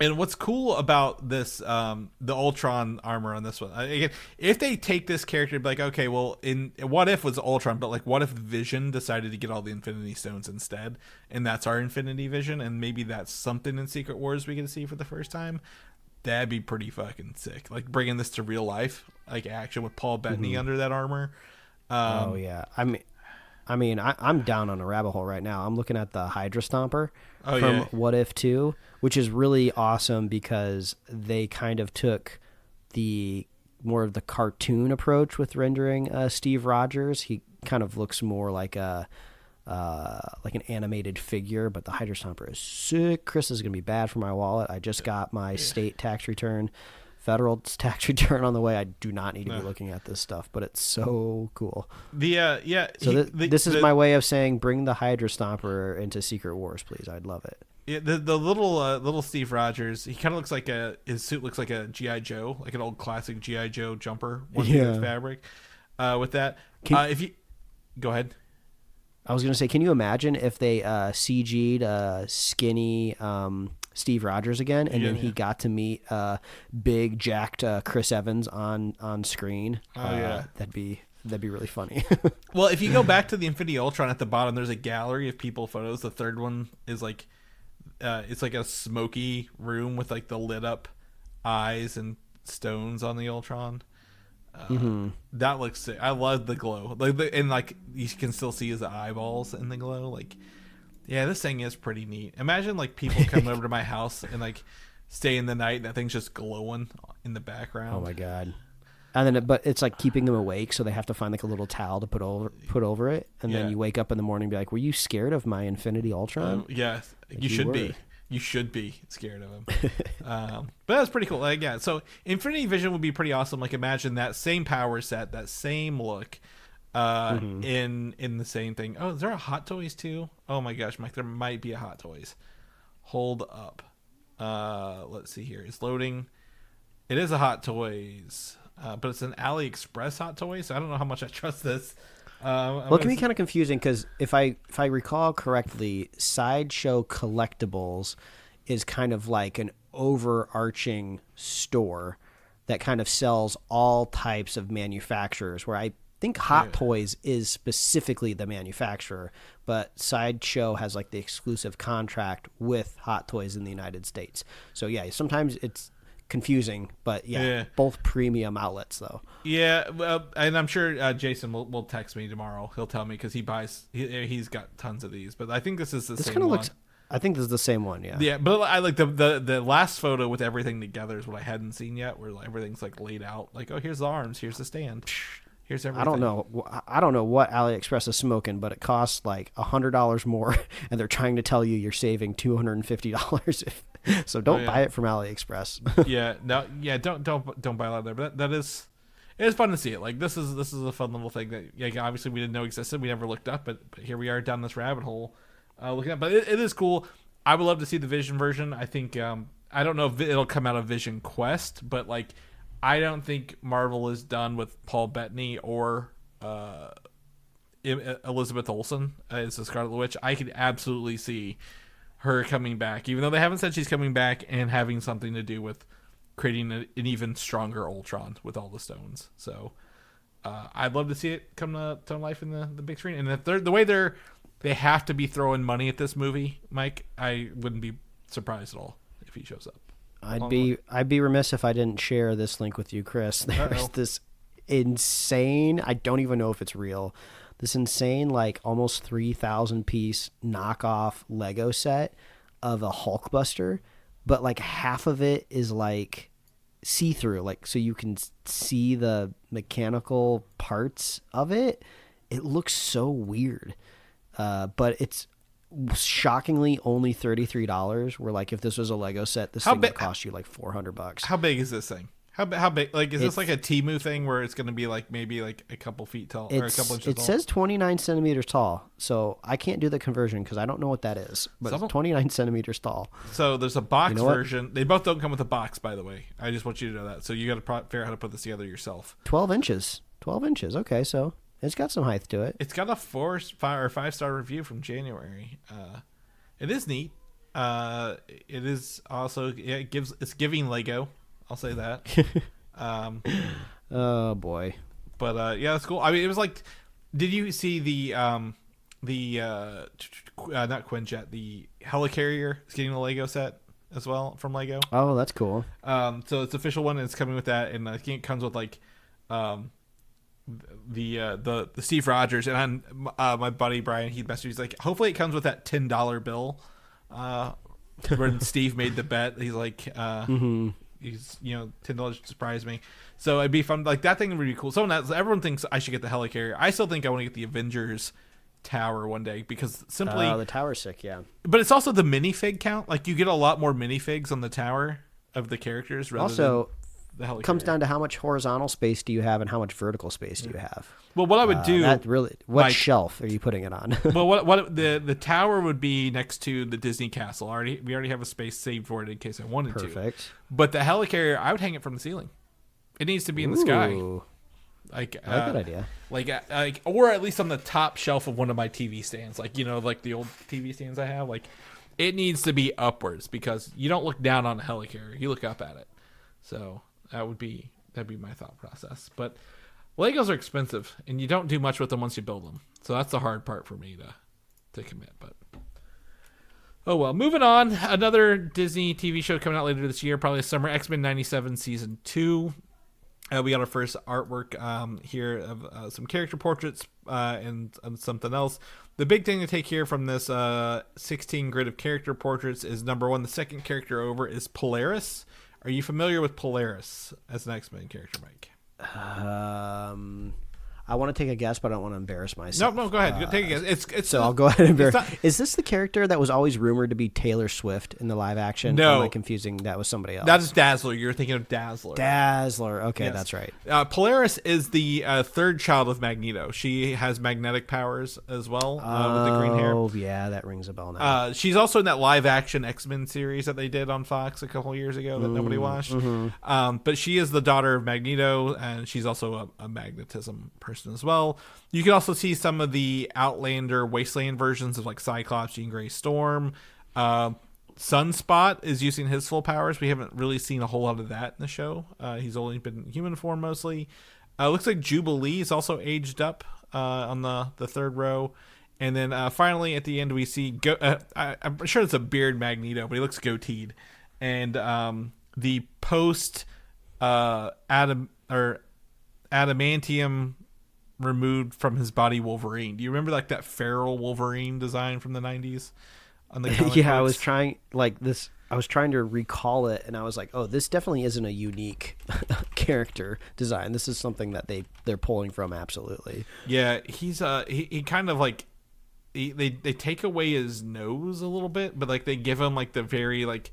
S2: And what's cool about this, the Ultron armor on this one, again, if they take this character, be like, okay, well, in What If was Ultron, but like, what if Vision decided to get all the Infinity Stones instead, and that's our Infinity Vision, and maybe that's something in Secret Wars we get to see for the first time? That'd be pretty fucking sick. Like bringing this to real life, like action with Paul Bettany under that armor.
S3: Oh yeah, I'm down on a rabbit hole right now. I'm looking at the Hydra Stomper from What If 2, which is really awesome because they kind of took the more of the cartoon approach with rendering Steve Rogers. He kind of looks more like an animated figure, but the Hydra Stomper is sick. Chris is gonna be bad for my wallet. I just got my state tax return. Federal tax return on the way. I do not need to be looking at this stuff, but it's so cool. This is my way of saying bring the Hydra Stomper into Secret Wars, please. I'd love it.
S2: Yeah, the little Steve Rogers, he kind of looks like his suit looks like a G.I. Joe, like an old classic G.I. Joe jumper, one piece of fabric. With that, if you go ahead.
S3: I was gonna say, can you imagine if they CG'd skinny Steve Rogers again, and then he got to meet big jacked Chris Evans on screen? That'd be really funny.
S2: Well, if you go back to the Infinity Ultron at the bottom, there's a gallery of people photos. The third one is like it's like a smoky room with like the lit up eyes and stones on the Ultron. That looks sick. I love the glow, and you can still see his eyeballs in the glow. Like, yeah, this thing is pretty neat. Imagine like people coming over to my house and like staying the night, and that thing's just glowing in the background.
S3: Oh my god! And then, but it's like keeping them awake, so they have to find like a little towel to put over it, and then you wake up in the morning and be like, "Were you scared of my Infinity Ultron?"
S2: Yeah, you should be. you should be scared of him. But that's pretty cool. Like, yeah, so Infinity Vision would be pretty awesome. Like, imagine that same power set, that same look, in the same thing. Oh, is there a Hot Toys too? Oh my gosh, Mike, there might be a Hot Toys. Hold up. Let's see here. It's loading. It is a Hot Toys, but it's an AliExpress Hot Toys. So I don't know how much I trust this.
S3: Well, it can be kind of confusing because if I recall correctly, Sideshow Collectibles is kind of like an overarching store that kind of sells all types of manufacturers, where I think Hot Toys is specifically the manufacturer, but Sideshow has like the exclusive contract with Hot Toys in the United States. So yeah, sometimes it's confusing, but yeah, both premium outlets though.
S2: Yeah, well, and I'm sure Jason will text me tomorrow. He'll tell me because he's got tons of these, but I think this is the same one.
S3: I think this is the same one. Yeah.
S2: Yeah, but I like the last photo with everything together is what I hadn't seen yet, where everything's like laid out. Like, oh, here's the arms, here's the stand, here's everything.
S3: I don't know what AliExpress is smoking, but it costs like $100 more, and they're trying to tell you you're saving $250. So don't buy it from AliExpress. Don't buy a lot there. But it is fun to see it. Like this is a fun little thing that obviously we didn't know existed. We never looked up, but here we are down this rabbit hole looking at. But it is cool. I would love to see the Vision version. I think I don't know if it'll come out of VisionQuest, but like I don't think Marvel is done with Paul Bettany or Elizabeth Olsen as the Scarlet Witch. I could absolutely see her coming back, even though they haven't said she's coming back, and having something to do with creating an even stronger Ultron with all the stones. So I'd love to see it come to life in the big screen. And if the way they have to be throwing money at this movie, Mike, I wouldn't be surprised at all if he shows up. I'd be remiss if I didn't share this link with you, Chris. There's this insane, I don't even know if it's real, this insane like almost 3,000 piece knockoff Lego set of a Hulkbuster, but like half of it is like see-through, like so you can see the mechanical parts of it. It looks so weird, but it's shockingly only $33. Where like if this was a Lego set, this thing would cost you like $400.
S2: How big is this thing? How big? Like, is this like a Temu thing where it's going to be like maybe like a couple feet tall or a couple inches tall?
S3: It says 29 centimeters tall, so I can't do the conversion because I don't know what that is. But it's 29 centimeters tall.
S2: So there's a box version. They both don't come with a box, by the way. I just want you to know that. So you got to figure out how to put this together yourself.
S3: 12 inches. 12 inches. Okay, so it's got some height to it.
S2: It's got a 5-star review from January. It is neat. It is also it's giving Lego. I'll say that.
S3: Oh boy.
S2: But yeah, that's cool. I mean, it was like, did you see the not Quinjet, the Helicarrier is getting a Lego set as well from Lego?
S3: Oh, that's cool.
S2: So it's official one, and it's coming with that, and I think it comes with like the Steve Rogers, and my buddy Brian, he messaged, he's like, hopefully it comes with that $10 bill. When Steve made the bet, he's like, he's $10 surprised me, so it'd be fun. Like that thing would be cool. Everyone thinks I should get the Helicarrier. I still think I want to get the Avengers Tower one day because simply
S3: the tower's sick, yeah.
S2: But it's also the minifig count. Like you get a lot more minifigs on the tower of the characters. Rather than the Helicarrier.
S3: Comes down to how much horizontal space do you have and how much vertical space do you have.
S2: Well, what I would do,
S3: what shelf are you putting it on?
S2: Well, what the tower would be next to the Disney Castle. We already have a space saved for it in case I wanted to.
S3: Perfect.
S2: But the Helicarrier, I would hang it from the ceiling. It needs to be in the sky. Like
S3: good idea.
S2: Like or at least on the top shelf of one of my TV stands. Like like the old TV stands I have. Like it needs to be upwards because you don't look down on a Helicarrier. You look up at it. So that'd be my thought process. But Legos are expensive, and you don't do much with them once you build them. So that's the hard part for me to commit. But oh well. Moving on, another Disney TV show coming out later this year, probably this summer. X-Men '97 season 2. We got our first artwork here of some character portraits and something else. The big thing to take here from this 16 grid of character portraits is number one. The second character over is Polaris. Are you familiar with Polaris as an X-Men character, Mike?
S3: I want to take a guess, but I don't want to embarrass myself.
S2: No, go ahead. Take a guess. It's
S3: so I'll go ahead and embarrass. Is this the character that was always rumored to be Taylor Swift in the live action?
S2: No.
S3: Or am I confusing that with somebody else?
S2: That is Dazzler. You're thinking of Dazzler.
S3: Dazzler. Okay,
S2: Yes.
S3: that's right.
S2: Polaris is the third child of Magneto. She has magnetic powers as well with the green hair.
S3: Oh, yeah, that rings a bell now.
S2: She's also in that live-action X-Men series that they did on Fox a couple years ago that nobody watched. But she is the daughter of Magneto, and she's also a magnetism person as well. You can also see some of the Outlander Wasteland versions of like Cyclops, Jean Grey, Storm. Sunspot is using his full powers. We haven't really seen a whole lot of that in the show. He's only been human form mostly. Looks like Jubilee is also aged up on the third row. And then finally at the end we see I'm sure it's a beard Magneto, but he looks goateed. And the post adamantium removed from his body Wolverine. Do you remember like that feral Wolverine design from the 90s on the comic
S3: yeah,
S2: books?
S3: I was trying to recall it, and I was like, oh, this definitely isn't a unique character design. This is something that they're pulling from, absolutely.
S2: Yeah, he's he kind of like they take away his nose a little bit, but like they give him like the very like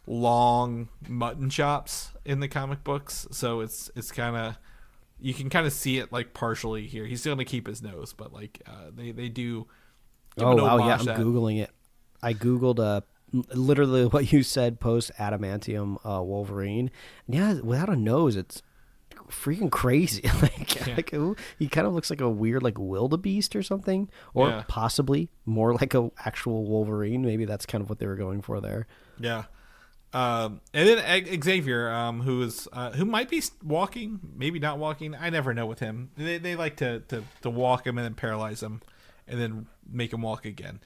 S2: long mutton chops in the comic books, so it's kind of, you can kind of see it like partially here. He's still gonna keep his nose, but like they do give
S3: Oh
S2: an
S3: wow, yeah,
S2: homage
S3: I'm
S2: at-
S3: googling it. I googled literally what you said, post adamantium Wolverine. Yeah, without a nose, it's freaking crazy. Like ooh, he kind of looks like a weird like wildebeest or something, or possibly more like a actual Wolverine. Maybe that's kind of what they were going for there.
S2: Yeah. And then Xavier, who might be walking, maybe not walking. I never know with him. They like to walk him and then paralyze him, and then make him walk again.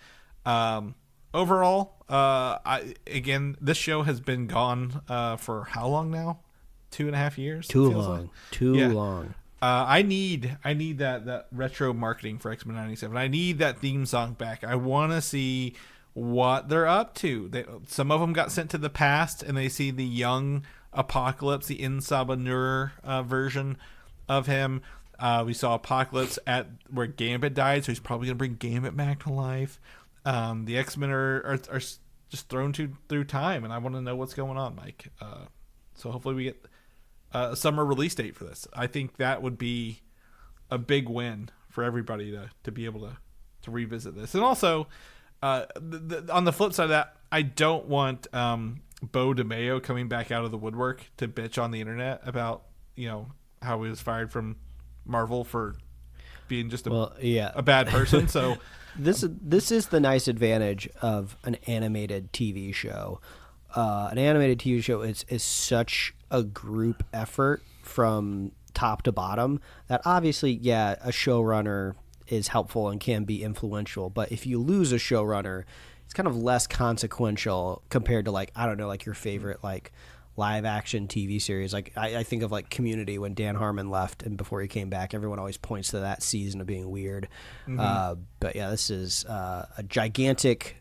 S2: Overall, this show has been gone for how long now? 2.5 years.
S3: Too long. Too long.
S2: I need that retro marketing for X-Men 97. I need that theme song back. I want to see what they're up to. Some of them got sent to the past, and they see the young Apocalypse, the Insabanur version of him. We saw Apocalypse at where Gambit died, so he's probably gonna bring Gambit back to life. The X-Men are just thrown through time, and I want to know what's going on, Mike. So hopefully we get a summer release date for this. I think that would be a big win for everybody to be able to revisit this. And also, on the flip side of that, I don't want Bo DeMayo coming back out of the woodwork to bitch on the internet about how he was fired from Marvel for being just a bad person. So
S3: this is the nice advantage of an animated TV show. An animated TV show is such a group effort from top to bottom that obviously, a showrunner is helpful and can be influential. But if you lose a showrunner, it's kind of less consequential compared to like, I don't know, like your favorite like live action TV series. Like I think of like Community when Dan Harmon left and before he came back, everyone always points to that season of being weird. But yeah, this is a gigantic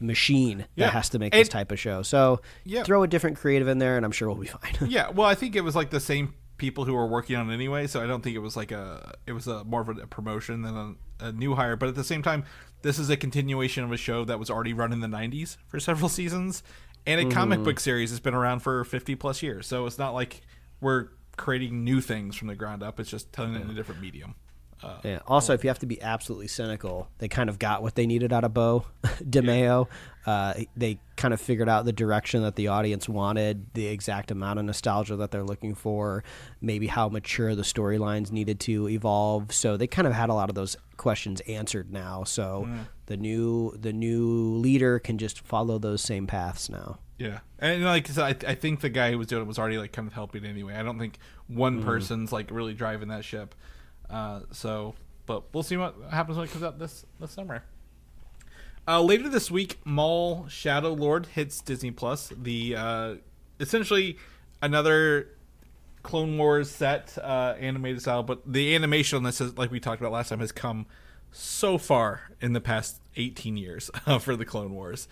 S3: machine that has to make this type of show. So throw a different creative in there and I'm sure we'll be fine.
S2: Yeah, well, I think it was like the same people who were working on it anyway, so I don't think it was like more of a promotion than a new hire. But at the same time, this is a continuation of a show that was already run in the 90s for several seasons, and a comic book series that's been around for 50 plus years. So it's not like we're creating new things from the ground up. It's just telling it in a different medium.
S3: Also, if you have to be absolutely cynical, they kind of got what they needed out of Bo DeMayo. They kind of figured out the direction that the audience wanted, the exact amount of nostalgia that they're looking for, maybe how mature the storylines needed to evolve. So they kind of had a lot of those questions answered now. So the new leader can just follow those same paths now.
S2: Yeah, and like I said, I think the guy who was doing it was already like kind of helping anyway. I don't think one person's like really driving that ship. But we'll see what happens when it comes out this summer. Later this week, Maul Shadow Lord hits Disney Plus. The essentially another Clone Wars set, animated style, but the animation on this is, like we talked about last time, has come so far in the past 18 years for the Clone Wars.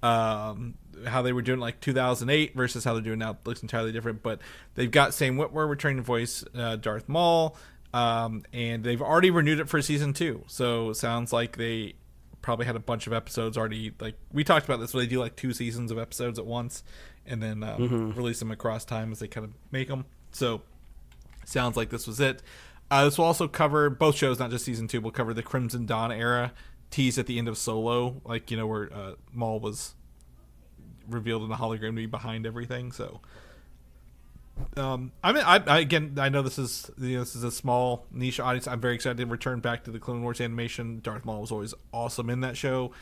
S2: How they were doing like 2008 versus how they're doing now looks entirely different. But they've got Sam Witwer returning to voice Darth Maul. And they've already renewed it for season 2. So it sounds like they probably had a bunch of episodes already. Like we talked about this, where they do like 2 seasons of episodes at once, and then release them across time as they kind of make them. So sounds like this was it. This will also cover both shows, not just season 2. We'll cover the Crimson Dawn era, teased at the end of Solo, like, you know, where Maul was revealed in the hologram to be behind everything. So I know this is a small niche audience. I'm very excited to return back to the Clone Wars animation. Darth Maul was always awesome in that show.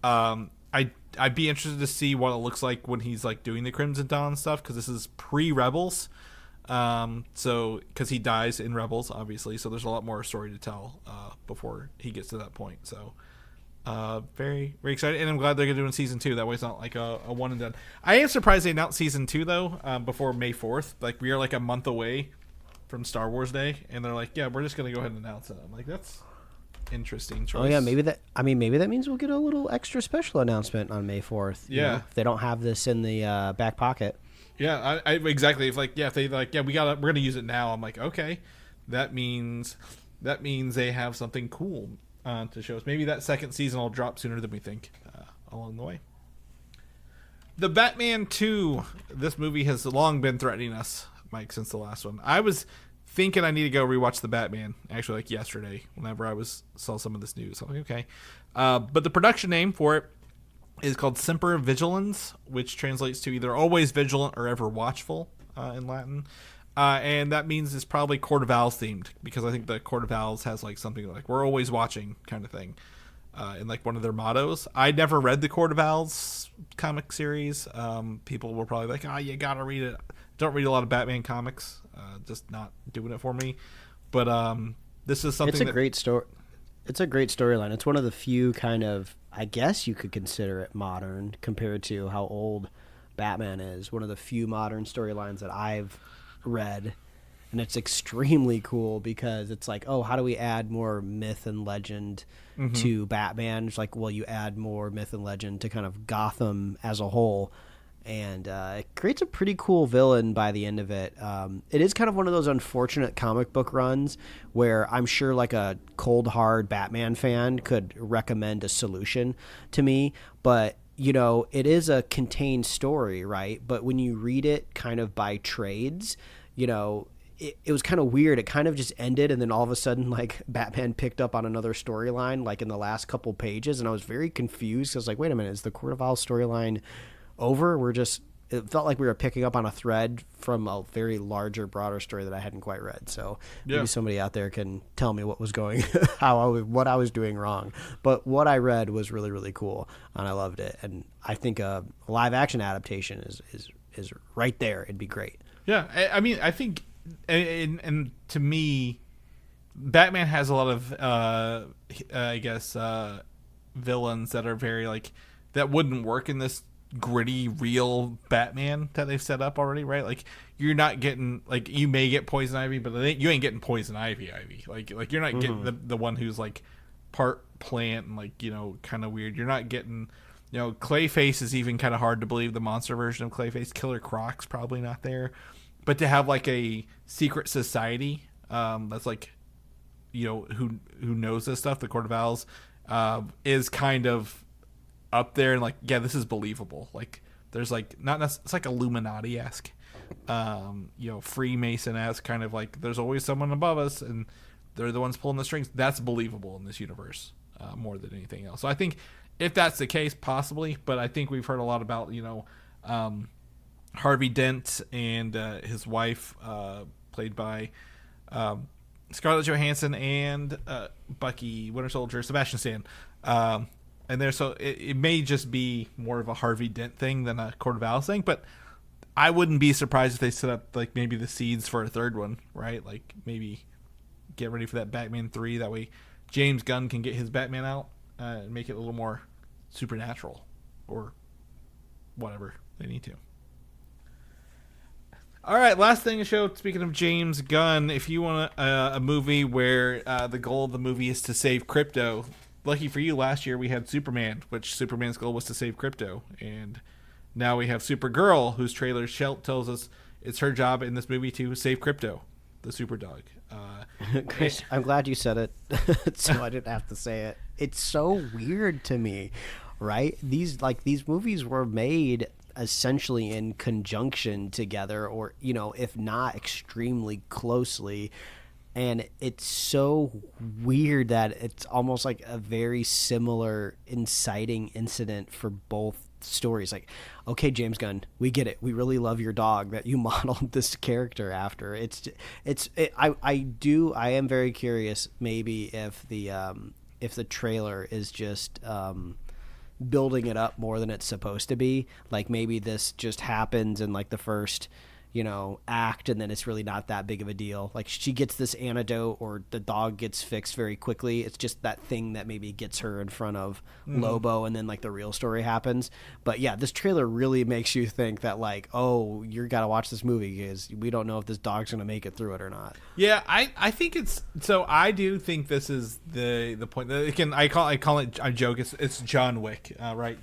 S2: I'd be interested to see what it looks like when he's like doing the Crimson Dawn stuff, because this is pre-Rebels. So because he dies in Rebels, obviously, so there's a lot more story to tell before he gets to that point. So very, very excited, and I'm glad they're gonna do it in season 2. That way it's not like a one and done. I am surprised they announced season 2 though before May 4th. Like, we are like a month away from Star Wars Day, and they're like, yeah, we're just gonna go ahead and announce it. I'm like, that's interesting choice.
S3: Oh yeah, maybe that means we'll get a little extra special announcement on May 4th.
S2: Yeah,
S3: if they don't have this in the back pocket.
S2: Yeah, I exactly. If they like, yeah, we're gonna use it now. I'm like, okay, that means they have something cool to show us. Maybe that second season will drop sooner than we think along the way. The Batman 2. This movie has long been threatening us, Mike, since the last one. I was thinking I need to go rewatch The Batman, actually, like yesterday, whenever I saw some of this news. I'm like, okay. But the production name for it is called Semper Vigilans, which translates to either always vigilant or ever watchful in Latin. And that means it's probably Court of Owls themed, because I think the Court of Owls has like something like we're always watching kind of thing in like one of their mottos. I never read the Court of Owls comic series. People were probably like, oh, you gotta read it. Don't read a lot of Batman comics. Just not doing it for me. But this is something
S3: great story. It's a great storyline. It's one of the few kind of, I guess you could consider it modern compared to how old Batman is. One of the few modern storylines that I've read, and it's extremely cool because it's like, oh, how do we add more myth and legend to Batman? It's like, well, you add more myth and legend to kind of Gotham as a whole, and it creates a pretty cool villain by the end of it. It is kind of one of those unfortunate comic book runs where I'm sure like a cold hard Batman fan could recommend a solution to me, but you know, it is a contained story, right? But when you read it kind of by trades, you know, it was kind of weird. It kind of just ended, and then all of a sudden, like, Batman picked up on another storyline, like, in the last couple pages, and I was very confused. I was like, wait a minute, is the Court of Owls storyline over? It felt like we were picking up on a thread from a very larger, broader story that I hadn't quite read. So maybe somebody out there can tell me what was going, what I was doing wrong. But what I read was really, really cool, and I loved it. And I think a live action adaptation is right there. It'd be great.
S2: Yeah, I mean, I think, and to me, Batman has a lot of, I guess, villains that are very like that wouldn't work in this gritty real Batman that they've set up already, right? Like, you're not getting, like, you may get Poison Ivy, but you ain't getting Poison Ivy like you're not getting the one who's like part plant and like, you know, kind of weird. You're not getting, you know, Clayface is even kind of hard to believe, the monster version of Clayface. Killer Croc's probably not there, but to have like a secret society that's like, you know, who knows this stuff, the Court of Owls, is kind of up there, and like, yeah, this is believable. Like, there's like it's like Illuminati-esque, you know, Freemason-esque, kind of like there's always someone above us and they're the ones pulling the strings. That's believable in this universe more than anything else. So I think if that's the case, possibly, but I think we've heard a lot about, you know, Harvey Dent and his wife, played by Scarlett Johansson, and Bucky, Winter Soldier, Sebastian Stan. And there, so it may just be more of a Harvey Dent thing than a Court of Owls thing, but I wouldn't be surprised if they set up like maybe the seeds for a third one, right? Like, maybe get ready for that Batman 3. That way James Gunn can get his Batman out and make it a little more supernatural or whatever they need to. All right, last thing to show. Speaking of James Gunn, if you want a movie where the goal of the movie is to save crypto, lucky for you, last year we had Superman, which Superman's goal was to save crypto. And now we have Supergirl, whose trailer tells us it's her job in this movie to save crypto. the super dog.
S3: Chris, I'm glad you said it, so I didn't have to say it. It's so weird to me, right? These movies were made essentially in conjunction together, or if not extremely closely. And it's so weird that it's almost like a very similar inciting incident for both stories. Like, okay, James Gunn, we get it. We really love your dog that you modeled this character after. I am very curious maybe if the trailer is just building it up more than it's supposed to be. Like maybe this just happens in like the first act, and then it's really not that big of a deal. Like she gets this antidote, or the dog gets fixed very quickly. It's just that thing that maybe gets her in front of Lobo, and then like the real story happens. But yeah, this trailer really makes you think that like, oh, you gotta watch this movie because we don't know if this dog's gonna make it through it or not.
S2: Yeah, I think it's so. I do think this is the point. Again, I call it, I joke. It's John Wick, right?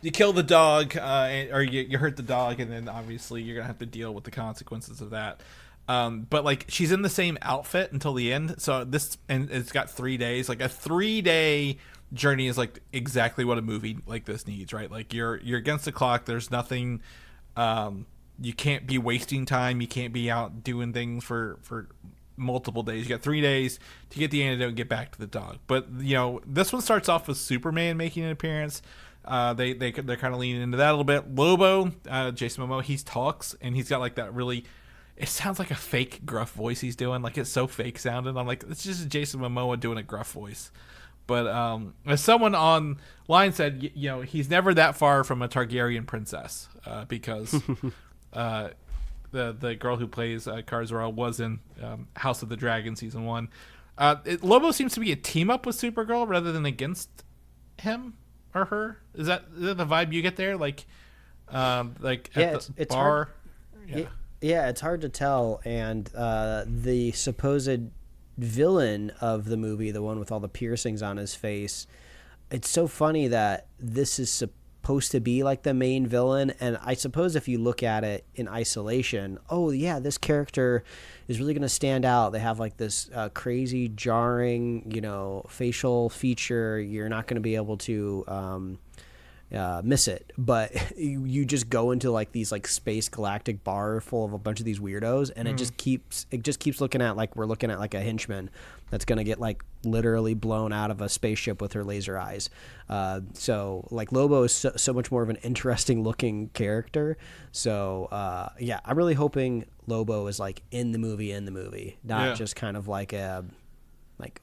S2: You kill the dog, or you hurt the dog, and then obviously you're gonna have to deal with the consequences of that. But like she's in the same outfit until the end. So and it's got 3 days. Like a 3-day journey is like exactly what a movie like this needs, right? Like you're against the clock. There's nothing. You can't be wasting time. You can't be out doing things for multiple days. You got 3 days to get the antidote and get back to the dog. But this one starts off with Superman making an appearance. They're kind of leaning into that a little bit. Lobo, Jason Momoa, he talks, and he's got like that really, it sounds like a fake gruff voice he's doing. Like it's so fake sounding. I'm like, it's just Jason Momoa doing a gruff voice. But as someone online said, he's never that far from a Targaryen princess, because the girl who plays Karzora was in House of the Dragon season 1. Lobo seems to be a team up with Supergirl rather than against him or her. Is that the vibe you get there? Like at the bar?
S3: Hard. Yeah, it's hard to tell. And the supposed villain of the movie, the one with all the piercings on his face, it's so funny that this is supposed to be like the main villain. And I suppose if you look at it in isolation, oh yeah, this character is really going to stand out. They have like this crazy jarring facial feature. You're not going to be able to miss it. But you just go into like these like space galactic bar full of a bunch of these weirdos, and it just keeps looking at like we're looking at like a henchman that's going to get like literally blown out of a spaceship with her laser eyes. So like Lobo is so much more of an interesting looking character. So yeah, I'm really hoping Lobo is like in the movie, not just kind of like a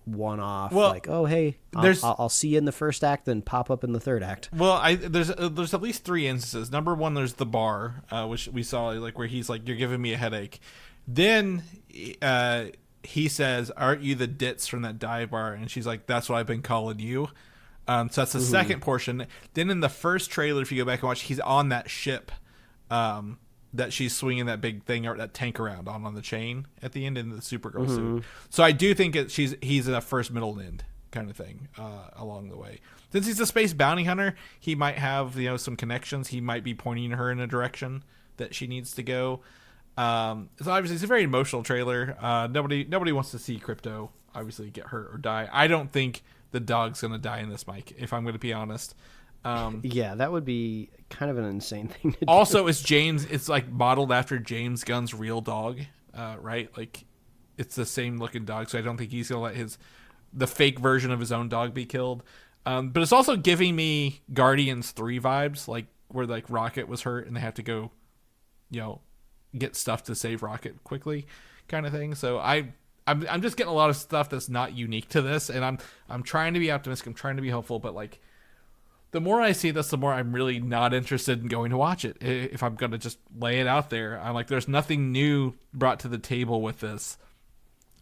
S3: one-off, like, oh hey, I'll see you in the first act, then pop up in the third act.
S2: Well, there's at least 3 instances. Number 1, there's the bar, which we saw, like where he's like, "You're giving me a headache." Then he says, "Aren't you the ditz from that dive bar?" And she's like, "That's what I've been calling you." So that's the second portion. Then in the first trailer, if you go back and watch, he's on that ship that she's swinging that big thing or that tank around on the chain at the end in the Supergirl suit. So I do think he's a first, middle, and end kind of thing along the way. Since he's a space bounty hunter, he might have some connections. He might be pointing her in a direction that she needs to go. So obviously it's a very emotional trailer. Nobody wants to see Crypto obviously get hurt or die. I don't think the dog's gonna die in this, Mike, if I'm gonna be honest.
S3: Yeah, that would be kind of an insane thing to do.
S2: Also, it's like modeled after James Gunn's real dog, right? Like it's the same looking dog, so I don't think he's gonna let the fake version of his own dog be killed. But it's also giving me Guardians 3 vibes, like where like Rocket was hurt and they have to go, get stuff to save Rocket quickly, kind of thing. So I'm just getting a lot of stuff that's not unique to this, and I'm trying to be optimistic. I'm trying to be hopeful, but like the more I see this, the more I'm really not interested in going to watch it. If I'm going to just lay it out there, I'm like, there's nothing new brought to the table with this,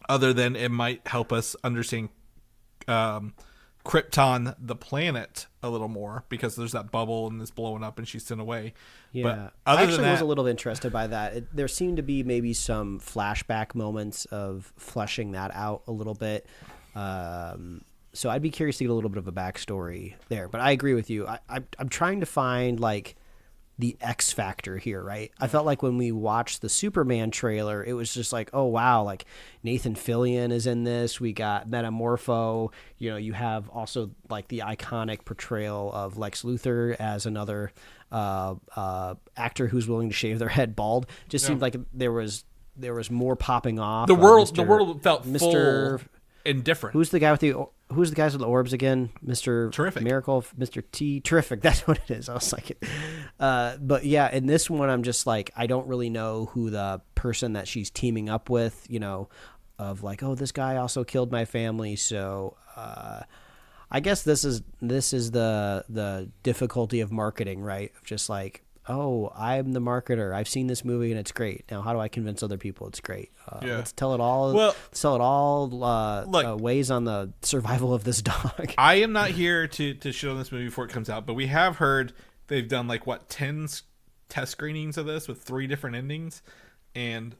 S2: other than it might help us understand Krypton, the planet, a little more, because there's that bubble and it's blowing up and she's sent away.
S3: Yeah, I actually was a little interested by that. There seemed to be maybe some flashback moments of fleshing that out a little bit. So I'd be curious to get a little bit of a backstory there. But I agree with you. I'm trying to find like the X factor here, right? I felt like when we watched the Superman trailer, it was just like, oh wow, like Nathan Fillion is in this. We got Metamorpho. You know, you have also like the iconic portrayal of Lex Luthor as another actor who's willing to shave their head bald. Just seemed like there was more popping off.
S2: The world felt
S3: Mr.
S2: full and different.
S3: Who's the guys with the orbs again? Mr.
S2: Terrific.
S3: Miracle, Mr. T. Terrific. That's what it is. I was like, but yeah, in this one, I'm just like, I don't really know who the person that she's teaming up with, you know, of like, oh, this guy also killed my family. So, I guess this is the difficulty of marketing, right? Of just like, oh, I'm the marketer. I've seen this movie and it's great. Now, how do I convince other people it's great? Let's tell it all.
S2: Well,
S3: sell it all. Weighs on the survival of this dog.
S2: I am not here to shit on this movie before it comes out, but we have heard they've done like 10 test screenings of this with 3 different endings. And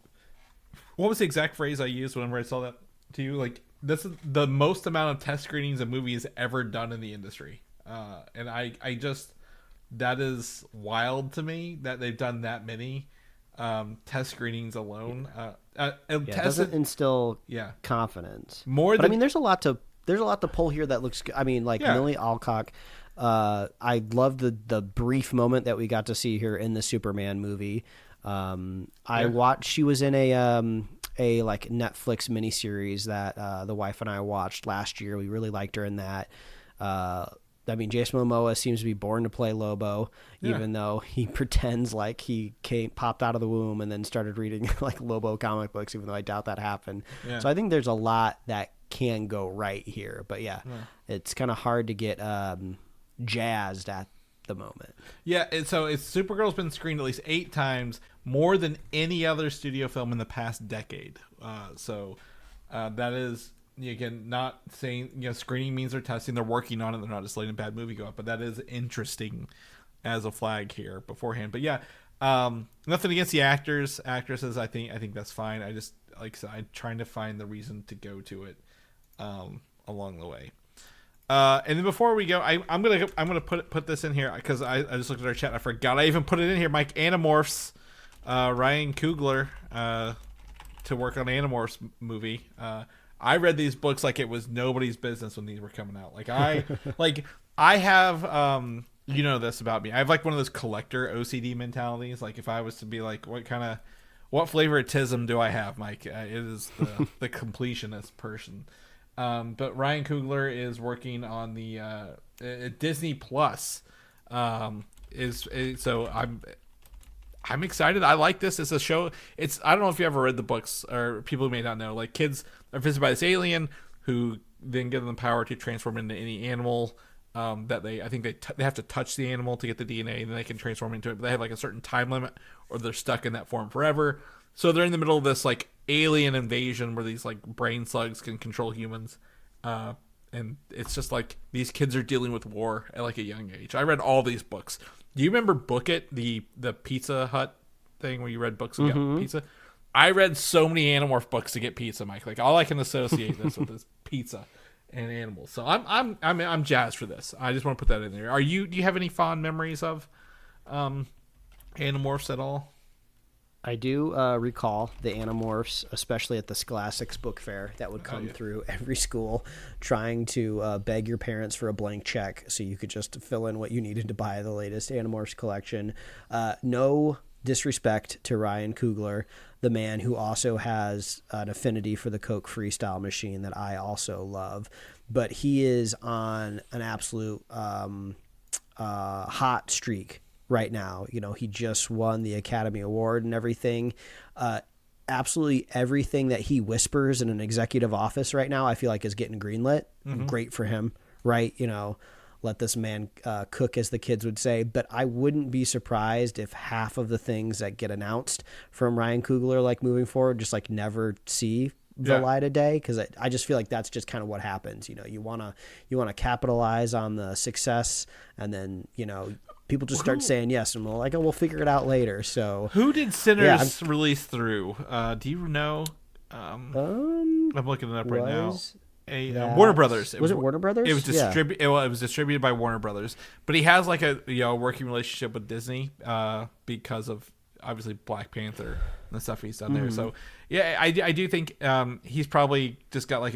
S2: what was the exact phrase I used whenever I saw that to you? Like, this is the most amount of test screenings a movie has ever done in the industry. And I just, that is wild to me that they've done that many test screenings alone.
S3: It doesn't instill confidence.
S2: I
S3: mean, there's a lot to pull here that looks good. I mean, like Millie Alcock. I love the brief moment that we got to see her in the Superman movie. I watched. She was in a like Netflix miniseries that the wife and I watched last year. We really liked her in that. I mean, Jason Momoa seems to be born to play Lobo, even though he pretends like he popped out of the womb and then started reading like Lobo comic books, even though I doubt that happened. Yeah. So I think there's a lot that can go right here. But it's kind of hard to get jazzed at the moment. Yeah,
S2: so Supergirl's been screened at least 8 times, more than any other studio film in the past decade. That is... Again, not saying screening means they're testing, they're working on it, they're not just letting a bad movie go up, but that is interesting as a flag here beforehand. But nothing against the actresses. I think that's fine. I just, like I said, I'm trying to find the reason to go to it along the way. And then before we go, I'm gonna put this in here because I just looked at our chat and I forgot I even put it in here. Mike, Animorphs, Ryan Coogler to work on Animorphs movie. I read these books like it was nobody's business when these were coming out. Like I have this about me. I have like one of those collector OCD mentalities. Like if I was to be like, what flavoritism do I have, Mike? It is the completionist person. But Ryan Coogler is working on the Disney Plus. So I'm excited. I like this. It's a show. I don't know if you ever read the books or people who may not know. Like kids are visited by this alien who then give them the power to transform into any animal that they have to touch the animal to get the DNA and then they can transform into it. But they have like a certain time limit or they're stuck in that form forever. So they're in the middle of this like alien invasion where these like brain slugs can control humans. And it's just like these kids are dealing with war at like a young age. I read all these books. Do you remember Book It, the Pizza Hut thing where you read books and get pizza? I read so many Animorph books to get pizza, Mike. Like all I can associate this with is pizza and animals. So I'm jazzed for this. I just want to put that in there. Do you have any fond memories of Animorphs at all?
S3: I do recall the Animorphs, especially at the Scholastics book fair that would come through every school trying to beg your parents for a blank check so you could just fill in what you needed to buy the latest Animorphs collection. No disrespect to Ryan Coogler, the man who also has an affinity for the Coke Freestyle machine that I also love. But he is on an absolute hot streak right now. He just won the Academy Award and everything. Absolutely everything that he whispers in an executive office right now, I feel like is getting greenlit. Great for him, right? Let this man cook, as the kids would say. But I wouldn't be surprised if half of the things that get announced from Ryan Coogler, like moving forward, just like never see the light of day, because I just feel like that's just kind of what happens. You want to capitalize on the success, and then people just start saying yes, and we'll figure it out later. So
S2: who did Sinners release through? Do you know? I'm looking it up right now. Warner Brothers.
S3: Was it Warner Brothers?
S2: It was distributed. Well, it was distributed by Warner Brothers, but he has like a working relationship with Disney because of obviously Black Panther and the stuff he's done there. So yeah, I do think he's probably just got like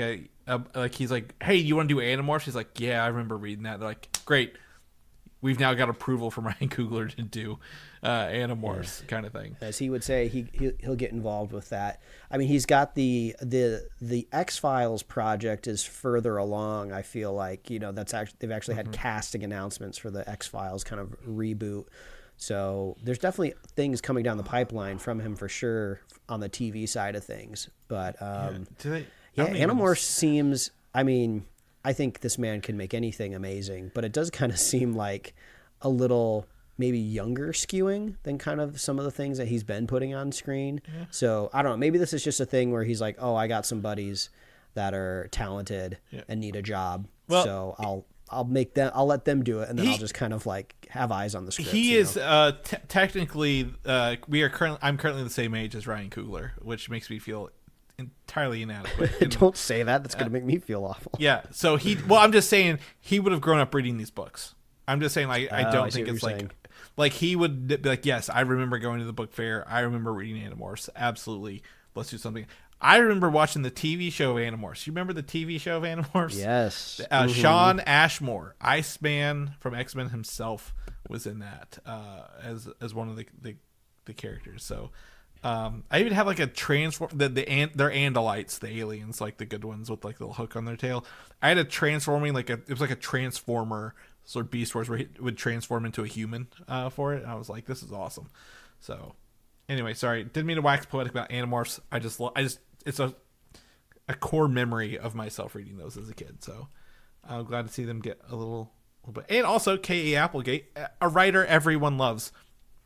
S2: he's like, hey, you want to do Animorphs? He's like, yeah, I remember reading that. They're like, great. We've now got approval from Ryan Coogler to do Animorphs kind of thing.
S3: As he would say, he'll get involved with that. I mean, he's got the X-Files project is further along. I feel like they've actually had casting announcements for the X-Files kind of reboot. So there's definitely things coming down the pipeline from him for sure on the TV side of things. But Animorphs seems. I mean, I think this man can make anything amazing, but it does kind of seem like a little maybe younger skewing than kind of some of the things that he's been putting on screen. Yeah. So I don't know. Maybe this is just a thing where he's like, oh, I got some buddies that are talented and need a job. Well, so I'll let them do it. And then I'll just kind of like have eyes on the script.
S2: He is technically, I'm currently the same age as Ryan Coogler, which makes me feel entirely inadequate.
S3: Don't say that. That's going to make me feel awful.
S2: Yeah. So I'm just saying he would have grown up reading these books. I'm just saying, like, I don't think it's like he would be like, yes, I remember going to the book fair. I remember reading Animorphs. Absolutely. Let's do something. I remember watching the TV show of Animorphs. You remember the TV show of Animorphs?
S3: Yes.
S2: Shawn Ashmore, Iceman from X-Men himself, was in that as one of the characters. So I even have like a transform they're Andalites, the aliens, like the good ones with like the little hook on their tail. I had a transforming it was like a transformer sort of Beast Wars where he would transform into a human for it. And I was like, this is awesome. So anyway, sorry, didn't mean to wax poetic about Animorphs. I just it's a core memory of myself reading those as a kid. So I'm glad to see them get a little bit. And also K.A. Applegate, a writer everyone loves.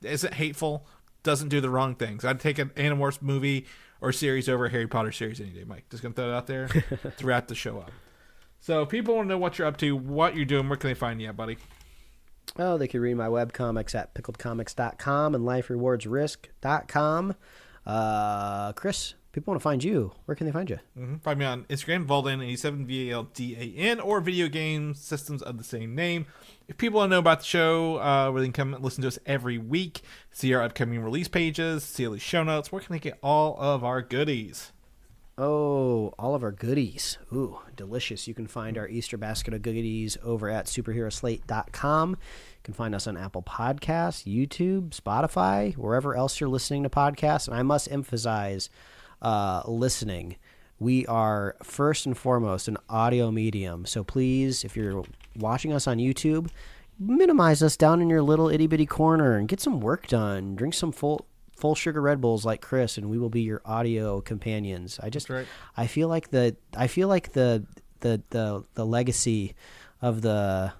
S2: Isn't hateful. Doesn't do the wrong things. I'd take an Animorphs movie or series over a Harry Potter series any day, Mike. Just going to throw it out there throughout the show up. So if people want to know what you're up to, what you're doing, where can they find you at, buddy?
S3: Oh, they can read my webcomics at pickledcomics.com and liferewardsrisk.com. Chris, people want to find you. Where can they find you?
S2: Find me on Instagram, Valdan87, VALDAN, or video game systems of the same name. If people want to know about the show, where they can come and listen to us every week, see our upcoming release pages, see all these show notes, where can they get all of our goodies?
S3: Oh, all of our goodies. Ooh, delicious. You can find our Easter basket of goodies over at superheroslate.com. You can find us on Apple Podcasts, YouTube, Spotify, wherever else you're listening to podcasts. And I must emphasize, listening. We are first and foremost an audio medium. So please, if you're watching us on YouTube, minimize us down in your little itty bitty corner and get some work done. Drink some full sugar Red Bulls like Chris, and we will be your audio companions. I feel like the legacy of the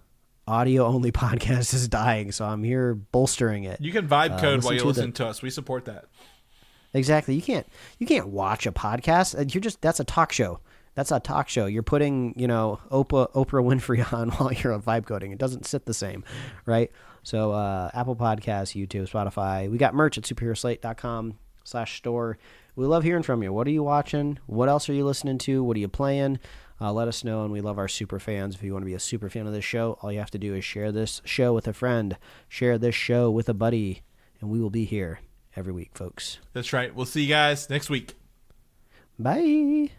S3: audio only podcast is dying, so I'm here bolstering it.
S2: You can vibe code while you listen to us. We support that.
S3: Exactly. You can't watch a podcast. That's a talk show. That's a talk show. You're putting, Oprah Winfrey on while you're vibe coding. It doesn't sit the same, right? So Apple Podcasts, YouTube, Spotify. We got merch at superheroslate.com/store. We love hearing from you. What are you watching? What else are you listening to? What are you playing? Let us know, and we love our super fans. If you want to be a super fan of this show, all you have to do is share this show with a friend, share this show with a buddy, and we will be here every week, folks.
S2: That's right. We'll see you guys next week.
S3: Bye.